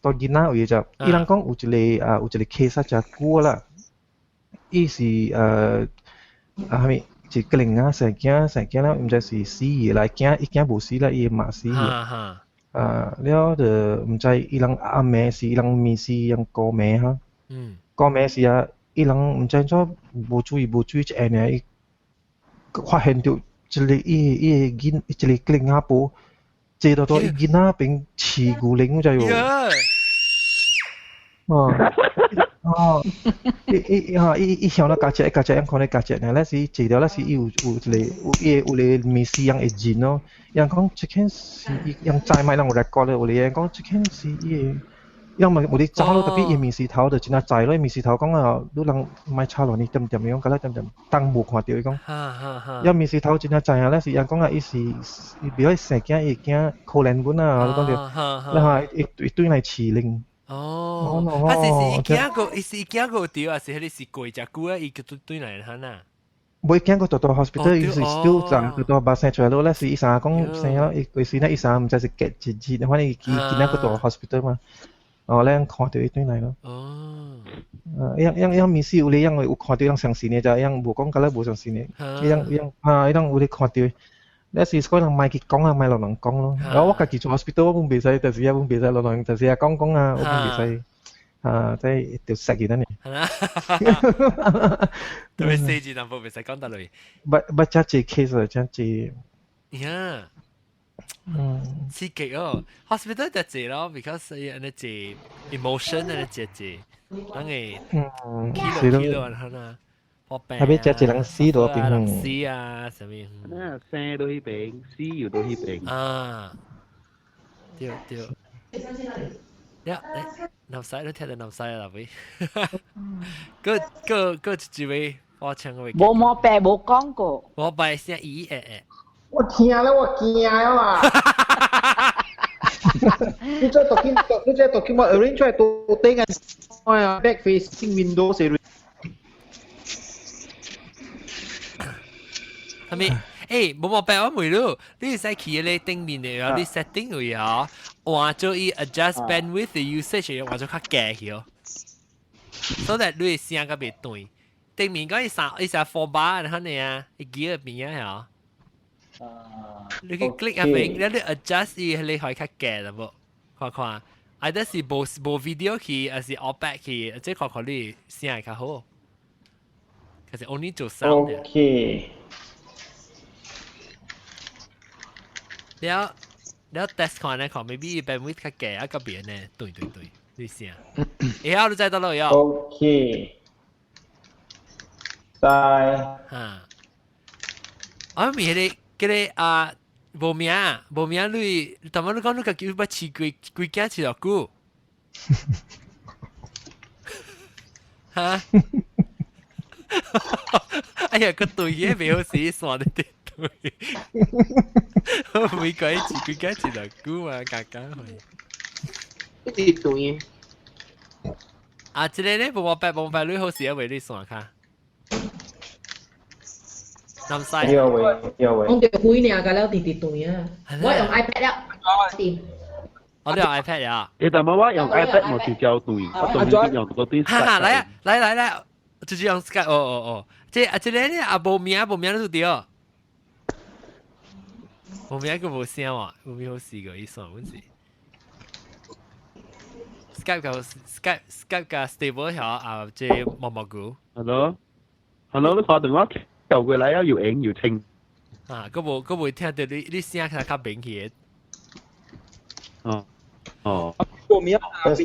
到囡仔位就，伊人講有一個 case 就古啦。伊是係咪一個零啊生囝啦，唔知是死嘅啦，伊囝無死啦，伊媽死嘅。了就唔知伊人阿妹是伊人咪是伊人哥妹哈。哥妹是伊人唔知做無注意一下呢，伊發現到一個囡仔婆坐到伊囡仔邊飼牛鈴就喲。伊向到家姐樣看咧家姐呢，那是坐到那是有一個咪是樣會認咯。人講這件是人在咪人有 record 咧，有咧人講這件是伊。因為我哋走咯，特別伊面試頭就真係滯咯，面試頭講啊，你人買差落你點樣㗎啦，點當冇看到伊講。因面試頭真係滯啊，咧是人講啊，伊是比較成驚伊驚可憐本啊，你講到，然後一堆嚟飼靈。他是伊驚個掉啊，是迄個是貴隻股啊，伊個堆嚟嚇呐。冇驚過到 hospital，伊是 still 在到巴生出來咯，咧是醫生講生咯，伊是咧醫生唔知是結節，反正伊見那個到 hospital 嘛。咧看到一堆嚟咯。樣面試有咧，樣有看到樣相似呢，就樣無講㗎啦，無相似呢。樣有咧看到，咧是可能賣佢講啊，賣落人講咯。我家己做 hospital 我本袂使，但是本袂使落人，但是講啊，我本袂使。即係條石嘢呢。特別細字淡薄，袂使講得落。不真係 case 啊，真係。呀。刺激哦 ，hospital 就係咯 ，because 有那隻 emotion 那隻，等佢 kilo 然後呢，破病啊，係咪隻人死到邊？死啊，什麼？生到去病，死又到去病。對。呀，南西都聽到南西啦，喂，個一位我唱個。冇病冇講過。冇病先我聽啦，我驚啦！你再讀佢我 arrange 出嚟到底嘅，哎呀 back facing window 先。係咪？冇病我唔咯，你使去咧頂面嘅有啲 setting 嘅啊，換咗伊 adjust bandwidth 嘅 usage 嘅換咗較低去哦，所以你聲個別對，頂面嗰伊成4 bar 然後呢啊，伊幾個邊啊？你去 click 入面，你 adjust 伊你可以較低啦噃，看，either 是無 video 去，還是 all back 去，即係看你聲係較好。其實 only 做 sound 嘅。OK。แล้ว test 看咧看 maybe bandwidth 較低啊，個邊咧對，你聲。後你知道咯，有。OK。在。我咪嗰啲無名你，但係你講你個叫乜似幾間似落股？嚇！哎呀，個對嘢未好死，算你哋對。我每個一次幾間似落股嘛，夾去。一啲對。即係咧，冇白你好時啊，為你算下。南西。有位。我哋會呢㗎啦，啲對啊。我用 iPad 啦。掂。我都有 iPad 啊。但係我用 iPad 我就叫對，我仲用嗰啲。嚟，就用 Skype 哦。即係咧，無名都對哦。無名個無聲喎，無名好試過，伊算本事。Skype 個 stable 下即係毛股。Hello，你打電話叫過嚟啊，要影要清。嗰冇聽到你聲較明顯。個名聲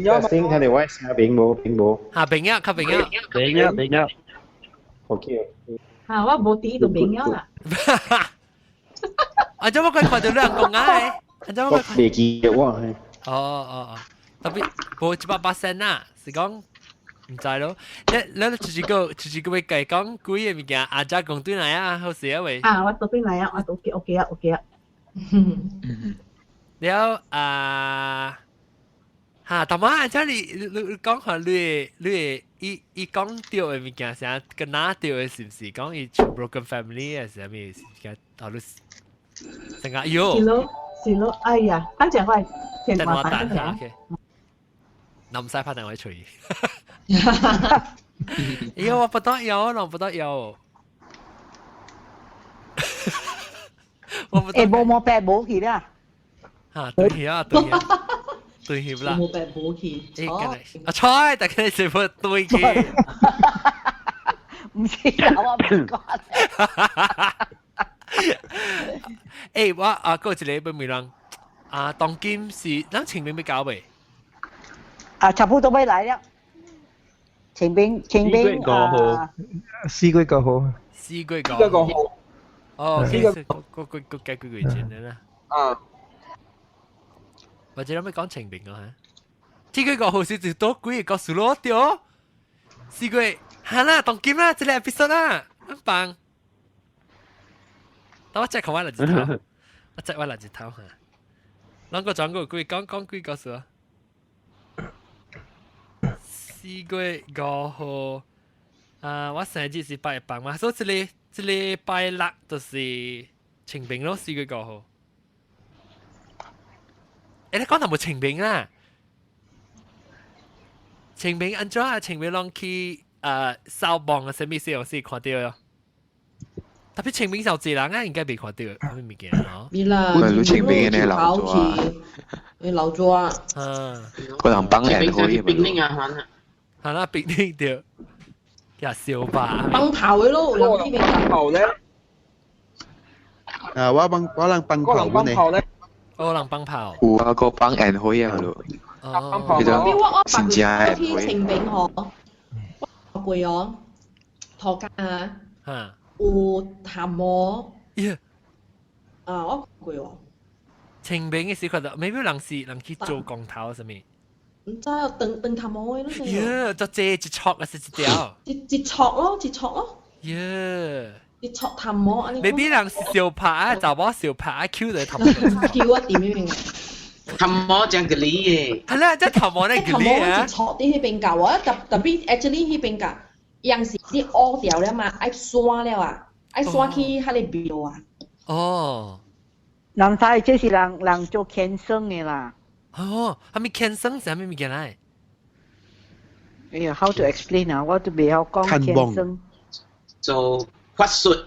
睇嚟話下邊冇。下邊啊。邊啊。OK。啊，我冇啲就明咗啦。啊，怎麼佢看到兩公啊？怎麼我未記得我係。哦，特別冇100%啊，是講唔知咯。你就是個會計講幾個物件，阿姐講對嚟啊，好勢啊喂。啊，我到邊嚟啊？我到OK啊。了嚇，頭媽阿姐你講下你伊講到嘅物件，成日跟拿到嘅是唔是講伊 broken family 係啥物事？頭你成日喲。是咯，哎呀，等陣我係電話打緊嘅。嗱唔使拍電話出去。我不得有，我不得有。冇白冇去啦。嚇，對起啦。冇白冇去。啊，菜，但係你全部對起。唔知我唔講。我嗰一個本人當今是咱清明要搞未？差不多要來了。清明4月9號。哦，個解決佢錢啦。或者有咩講清明啊？4月9號是最多幾個數咯，對哦。4月係啦，當今啦，這個 episode 啦，很棒。我即係講話嚟自頭嚇，兩個轉過幾講幾個數啊？4月5號我生日是8月8嘛，所以這裡拜六就是清明咯，4月5號。你講有冇清明啊？清明安怎啊？清明攏去掃墓啊，什麼時候先看到咯？特別清明時候濟人啊，應該未看到咩物件咯。咪啦，清明嘅老咗啊，你老咗啊。個人幫人可以咪？係啦，冰冰掉，又笑吧。崩頭嘅咯，有啲冰頭咧。我能崩頭咧。我能崩炮。有啊，個幫人可以啊咯。我先至係去清明河，我攰咗，拖家啊。有淡薄，我攰喎。清明嘅時覺得，未必人去做光頭什麼？唔知啊，燉淡薄嘅咯。呀，就借一撮啊，是一條。一撮咯。呀。一撮淡薄，未必人小拍啊，就我小拍啊 ，Q 到淡薄。Q 啊點樣？淡薄將嗰啲嘅。係啦，即係淡薄咧嗰啲啊。一撮啲喺邊教啊，特別 actually 喺邊教。有時啲屙掉了嘛，愛刷了啊，愛刷去迄個表啊。哦，人睇即是人做健身嘅啦。哦，係咪健身係咩物件嚟？哎呀 ，how to explain 啊？我都未曉講健身。做法術。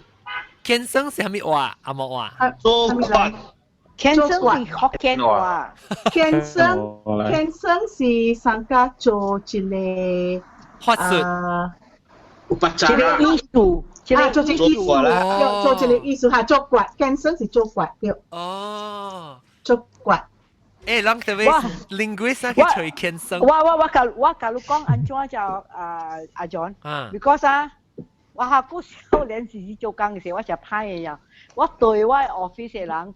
健身係咩話？阿冇話。做法。健身係學健話。健身是上家做一個法術。一個藝術，做一個藝術啦，做一個藝術嚇，做骨，健身是做骨對。哦，做骨。誒，啷個話 linguist 去吹健身？我教你講安怎就阿 John，because 我下個少年時做工嘅時候，我就派嘅呀。我對我 office 嘅人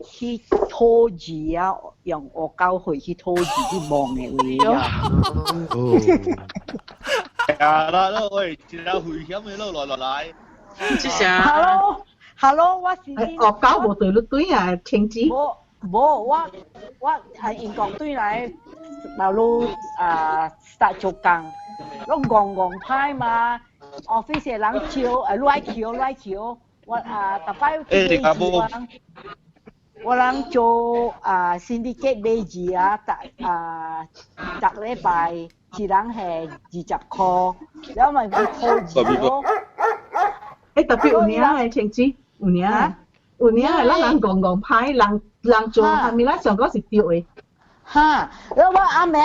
去拖字啊，用我教佢去拖字去望嘅位啊。啦，喂，前有危險嘅咯，來。即係。Hello，我是。惡搞無對你對啊，停止。冇，我係英國對嚟，馬路start 做工，我戇派嘛 ，office 嘅人亂橋，我特擺飛機啊，我人做syndicate 飛機啊，逐禮拜一人係20塊，然後咪去拖字咯。特別有年係停止，有年係人戇派，人做係咪啦？上嗰時掉嘅。嚇！然後我阿妹，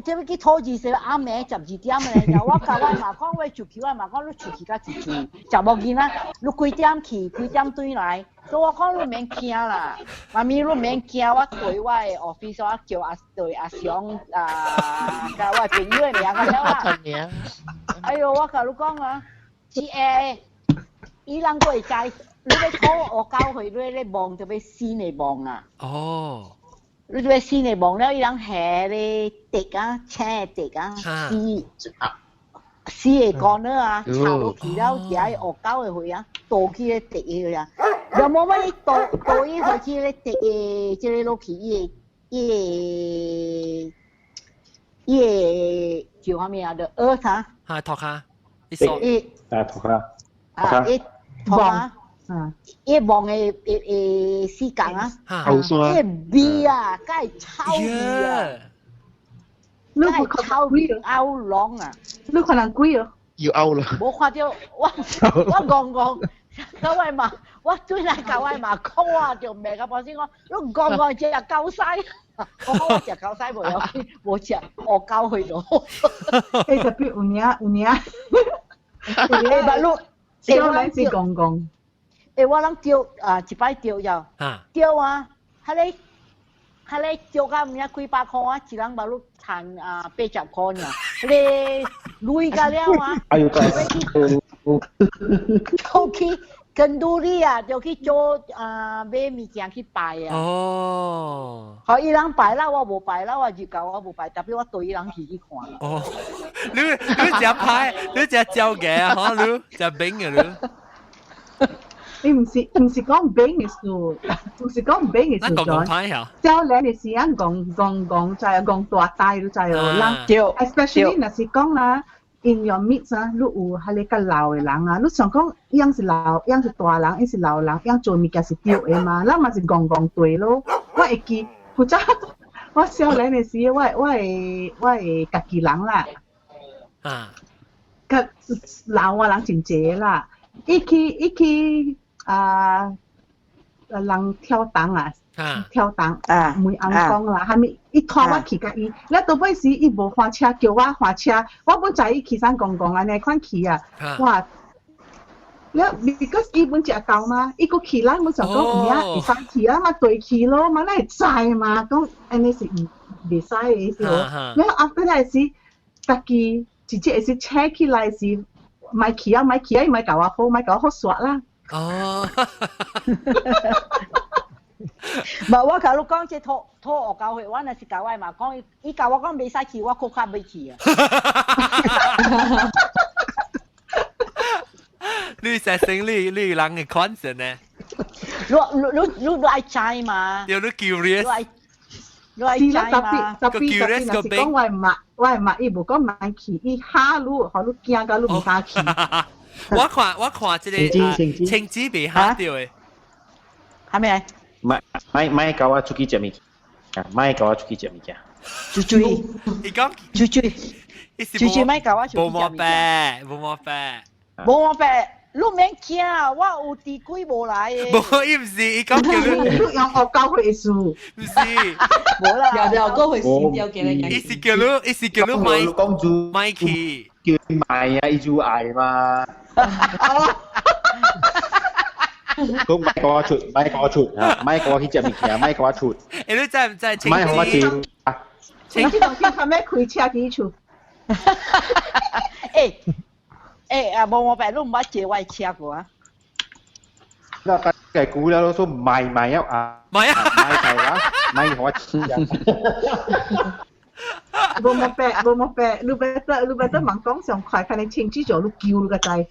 即係去拖字時，阿妹12點咧，然後我教我媽講，我出去，我媽講你出去甲一處，就冇見啦。你幾點去？幾點對來？所以我講你免驚啦，媽咪你免驚，我對我嘅 office 我叫阿翔甲我朋友嘅名個了啦。哎呦，我甲你講啊，GA。伊人會知，你要討我教佢，你咧望就要先嚟望啊。哦。你要先嚟望了，伊人下咧滴啊，青滴啊，絲嚟講了啊，插落去了，就喺學教嘅去啊，倒起咧滴去啊。有冇乜倒伊去去咧滴嘅，即係落去伊叫啥物啊？就蚵啥？係托下，一索。托下。啊，一托下。一望嘅時間啊，一味啊，梗係臭味啊，梗係臭味嘔浪啊！你可能貴啊？要嘔啦！冇看到我講，各位嘛，我最嚟各位嘛講啊，就唔係個保險講，你講只夠曬，我只夠曬冇有，冇只我夠去咗。誒特別有年，白鹿，小兩次講。我諗釣一擺釣又釣啊，係你釣㗎唔係幾百塊啊，一人把碌賺80塊呢，你累㗎了啊，就去跟住你啊，就去做買物件去擺啊。哦，好，伊人擺啦，我冇擺啦，我就教我冇擺，特別我對伊人去看。哦，你只牌，你只招嘅啊，你只兵嘅你。你唔是講兵嘅事，唔是講兵嘅事咗。教你嘅時間講就係講大大都就係啦。especially 若是講啦 ，in your midst 啊，你有係你個老嘅人啊，你想講樣是老，樣是大人，樣是老人，樣做物件是對嘅嘛，咱嘛是講對咯。我會記，負責我少年嘅時，我係家己人啦。啊，個老嘅人真濟啦，一去。人跳檔啊，跳檔每暗講啦，係咪？伊拖我去甲伊，你到尾時伊無花車，叫我花車，我本在伊去山講安尼款去啊，哇！你 because 伊本只夠嘛，伊個去咱本想講唔呀，會使去啊嘛，對去咯，嘛咱會知嘛，講安尼是袂使嘅意思咯。然後after 來時，家己直接會是車起來時，咪去啊，伊咪搞我好，咪搞我好耍啦。哦，唔係我頭先講即拖我教佢，我那是教我嘛講，伊教我講未使去，我確實未去啊。你實成你人嘅 concern 呢？你愛知嘛？有你 curious。你愛知嘛？個 curious 個病。我係嘛，伊無講買去，伊嚇你，學你驚到你唔敢去。我看這個青子被嚇掉誒，係咪？咪搞我出去食物件，咪搞我出去食物件。注意，你講注意，咪搞我出去食物件。冇我病，你免驚，我有地鬼無來嘅。冇，伊唔是，伊講叫你。你用學教會數。唔是，冇啦。有個會先掉嘅你。伊是叫你買去。叫你買啊，伊就嗌嘛。都咪講我出嚇，咪講我去食物件，咪講我出。你知唔知？咪我照啊！青子同佢係咩開車幾處？冇我病，你唔好借我車過啊！那大概估了說買要啊，買係啦，買我吃啊。冇病，你better問講上快，看你青子做你叫你個仔。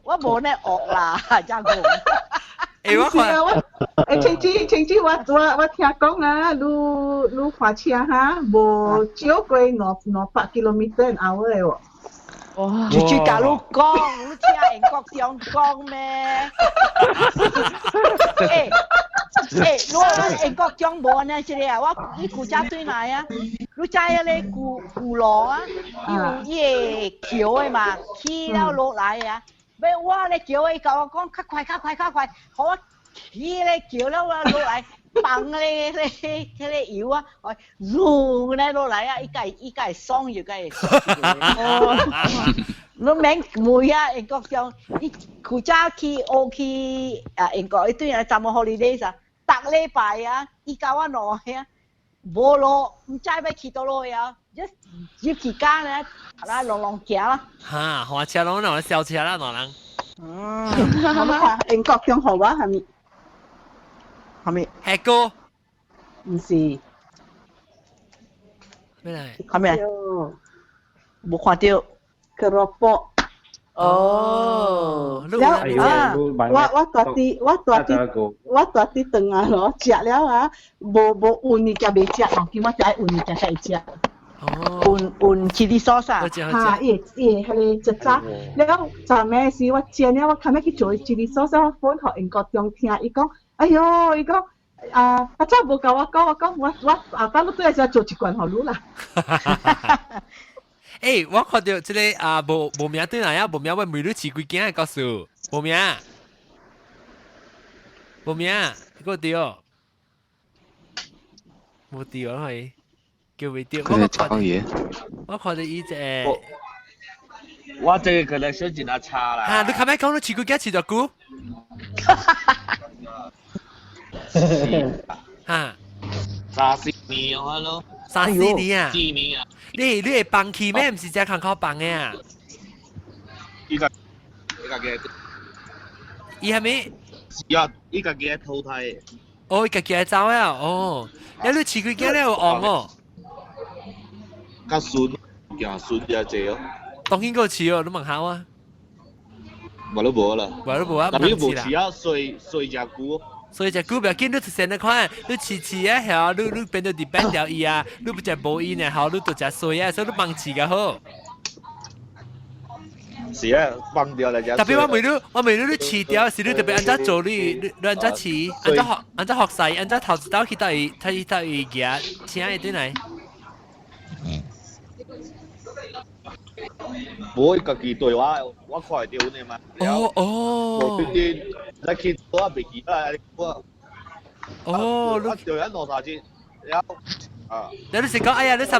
我冇呢學啦，真係。青子我聽講啊，你開車嚇，無少過200 km/h 嘅喎。哇！住教你講，你聽人國上講咩？你人國上無呢？是咧，你古家對來啊？你知啊？你古羅啊，有伊個橋嘅嘛，起了落來啊。俾我咧叫伊教我講，較快，好啊！起咧叫了我落來，放咧油啊，嗚咧落來啊！伊個爽就個。你免每啊，英國上，伊古早去英國一對啊，怎麼 holidays 啊？逐禮拜啊，伊教我落去啊，無落，唔知要去倒落去啊。一期間咧，啦long車啦。嚇，花車龍嗱，小車啦，嗱人。係咪英國中學話係咪？係咪？係個？唔是。咩嚟？係咪？冇看到。keropok。哦。แล้วว่าตัวที่ตึงอ่ะเหรอเจียแล้วอ่ะโบอุ่นนี่จะเบียเจียของที่ว่าจะอุ่นนี่จะใส่เจียอุ่นชิลิซอสอ่ะค่ะเอ๋ทะเลจะจ้าแล้วจากแม่สิว่าเจียเนี่ยว่าทำไมคิดโจยชิลิซอสว่าฝนเขาเองก็จงเทียอีกก็哎呦อีกก็พระเจ้าบอกกับว่าป้าลูกตัวจะโจจิกวนเขารู้ล่ะ誒，我看到即個無名對來啊，無名我每日飼幾件告訴無名，個掉，冇掉係叫佢掉。我看到伊隻，我這個咧想真係差啦。嚇，你琴日講你飼幾件飼咗股？嚇，30年啊咯，30年啊，4年啊。你會放棄咩？唔是只空口放嘅啊！依家伊係咩？依家嘅淘汰。哦，依家嘅走啊！哦，你飼幾件咧有昂哦？較順就這哦。當然個飼哦，你問下啊。我都冇啦。我都冇啊，但係冇飼啊，碎隻股。所以只股票見你成日看，你飼啊好，你變到depend掉伊啊，你不只冇伊呢好，你都只衰啊，所以你幫飼個好。是啊，幫掉嚟只。特別我每日你飼掉時，你特別按照做你按照飼，按照學勢，按照投資到去到伊嘅，請一啲嚟。冇家己對我看掉你嘛。哦。你見到未見啊？哦，你對人攞晒錢，你是講哎呀，你講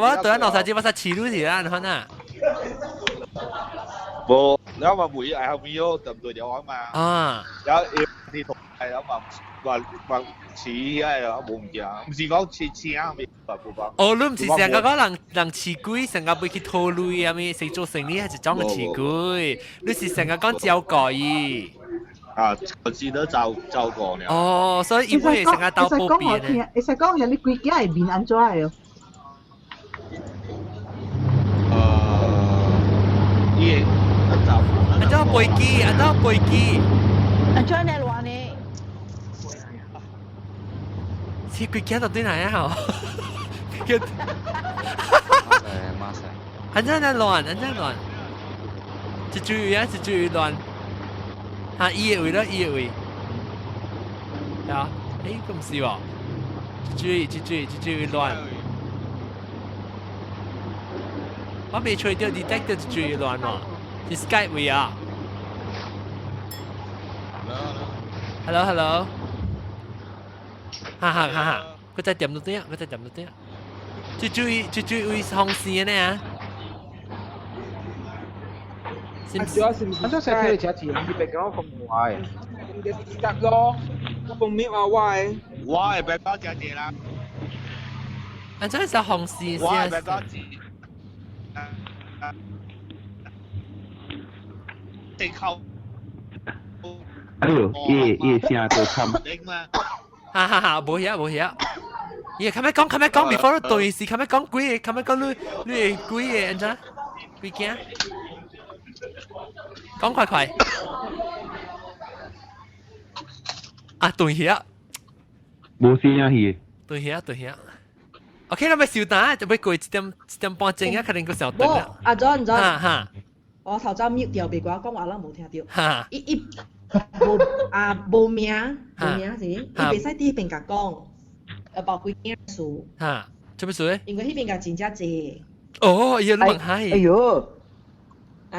我對人攞晒錢，我實飼你啦，你看啊。冇，你話每日後面有咁多條嘛？啊。有啲同係有話似係冇唔見，唔是講似啊咪冇講。哦，你唔是成日講人飼龜，成日會去套累啊咪，成做生意係一種嘅飼龜，你是成日講照顧伊。啊，我知道照過了。哦，所以伊會成日鬥報邊咧。你講你幾件係面安怎嘅？伊安怎飛機？安怎呢亂呢？是幾件到對來啊？安怎亂？一注意亂。啊，伊嘅位咯，伊嘅位。啊，咁唔是喎，注意亂。我未吹到 detector 注意亂喎，係 Skype 位啊。Hello。哈，佢再點到啲，注意位紅線呢啊。安怎使睇你隻字，你別講咁壞。你得咯，我唔明話壞。我係別講隻字啦。安怎係紅線？我係別講字。地溝。哎呦，伊聲都慘。哈，冇嘢。伊咁樣講 before 你對事，咁樣講鬼，咁樣講你鬼嘅，安怎？鬼驚？講快啊！對呀，冇聲啊佢。對呀。OK， 那咪小蛋就俾過一點半鐘啊，肯定個小蛋啊。阿 John，哈，我頭先 mute 掉，別個講話啦，冇聽到。哈，無名是，伊袂使佇迄邊甲講，包幾件事。哈，做咩事？因為迄邊甲真正濟。哦，要問下。哎呦。伊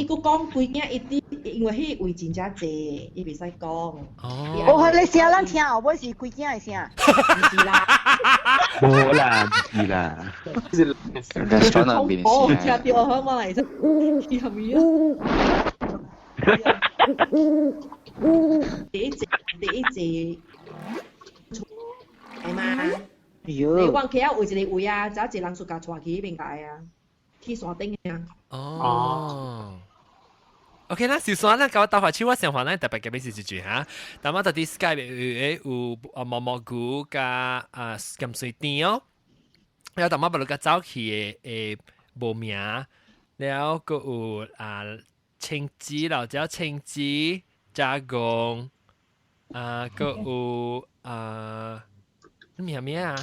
佫講幾件一啲，因為迄位真正濟，伊袂使講。哦，你聲咱聽後尾是幾件嘅聲？唔是啦。冇啦，唔是啦。restaurant 邊哦，聽到好嘛嚟啫，伊係咪啊？第一節係嘛？你往起啊，有一个位啊，只一个人出家帶去邊解啊，去山頂啊。哦。OK 啦，小山啦，搞大華超我上環咧特別嘅俾事住嚇，但我到啲 Skype 有蘑菇加鹹水甜哦，然後但我把嗰個走去誒無名，然後個有青枝老椒青枝加工個有咩啊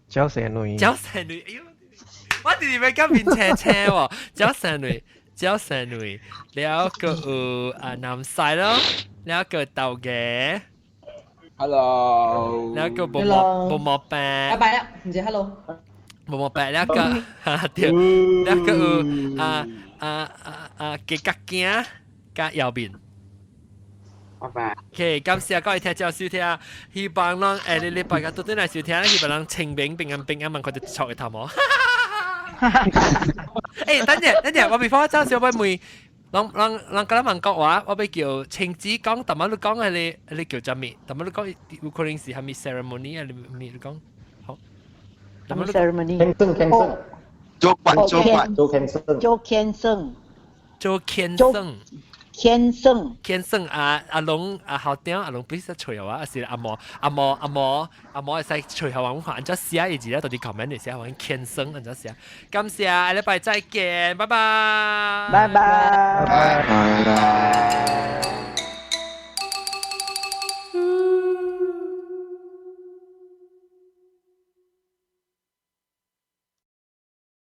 椒蛇女，哎呦！我哋咪今面斜斜喎，椒蛇女，แล้วก็น้ำใส咯แล้วก็เตาแก่ Hello แล้วก็บมอแปะ拜拜啦，唔知 hello。บมอแปะแล้วก็เดี๋ยวแล้วก็嘅格件加右邊。拜拜。OK，感謝各位聽眾收聽，希望咱你禮拜日到底來收聽，希望咱清明平安，問佢哋錯嘅頭毛。誒，等陣，我 before 走小妹妹，人講問國話，我俾叫青子講，但係你講係你叫做咩？但係你講有可能是係咪 ceremony 啊？你講好。什麼 ceremony？ 做天生阿龍校長阿龍必須除啊，是阿毛係使除下揾下，按照寫嘅字咧，到啲 comment 嚟寫揾天生，按照寫。感謝，下禮拜再見，拜拜。拜拜。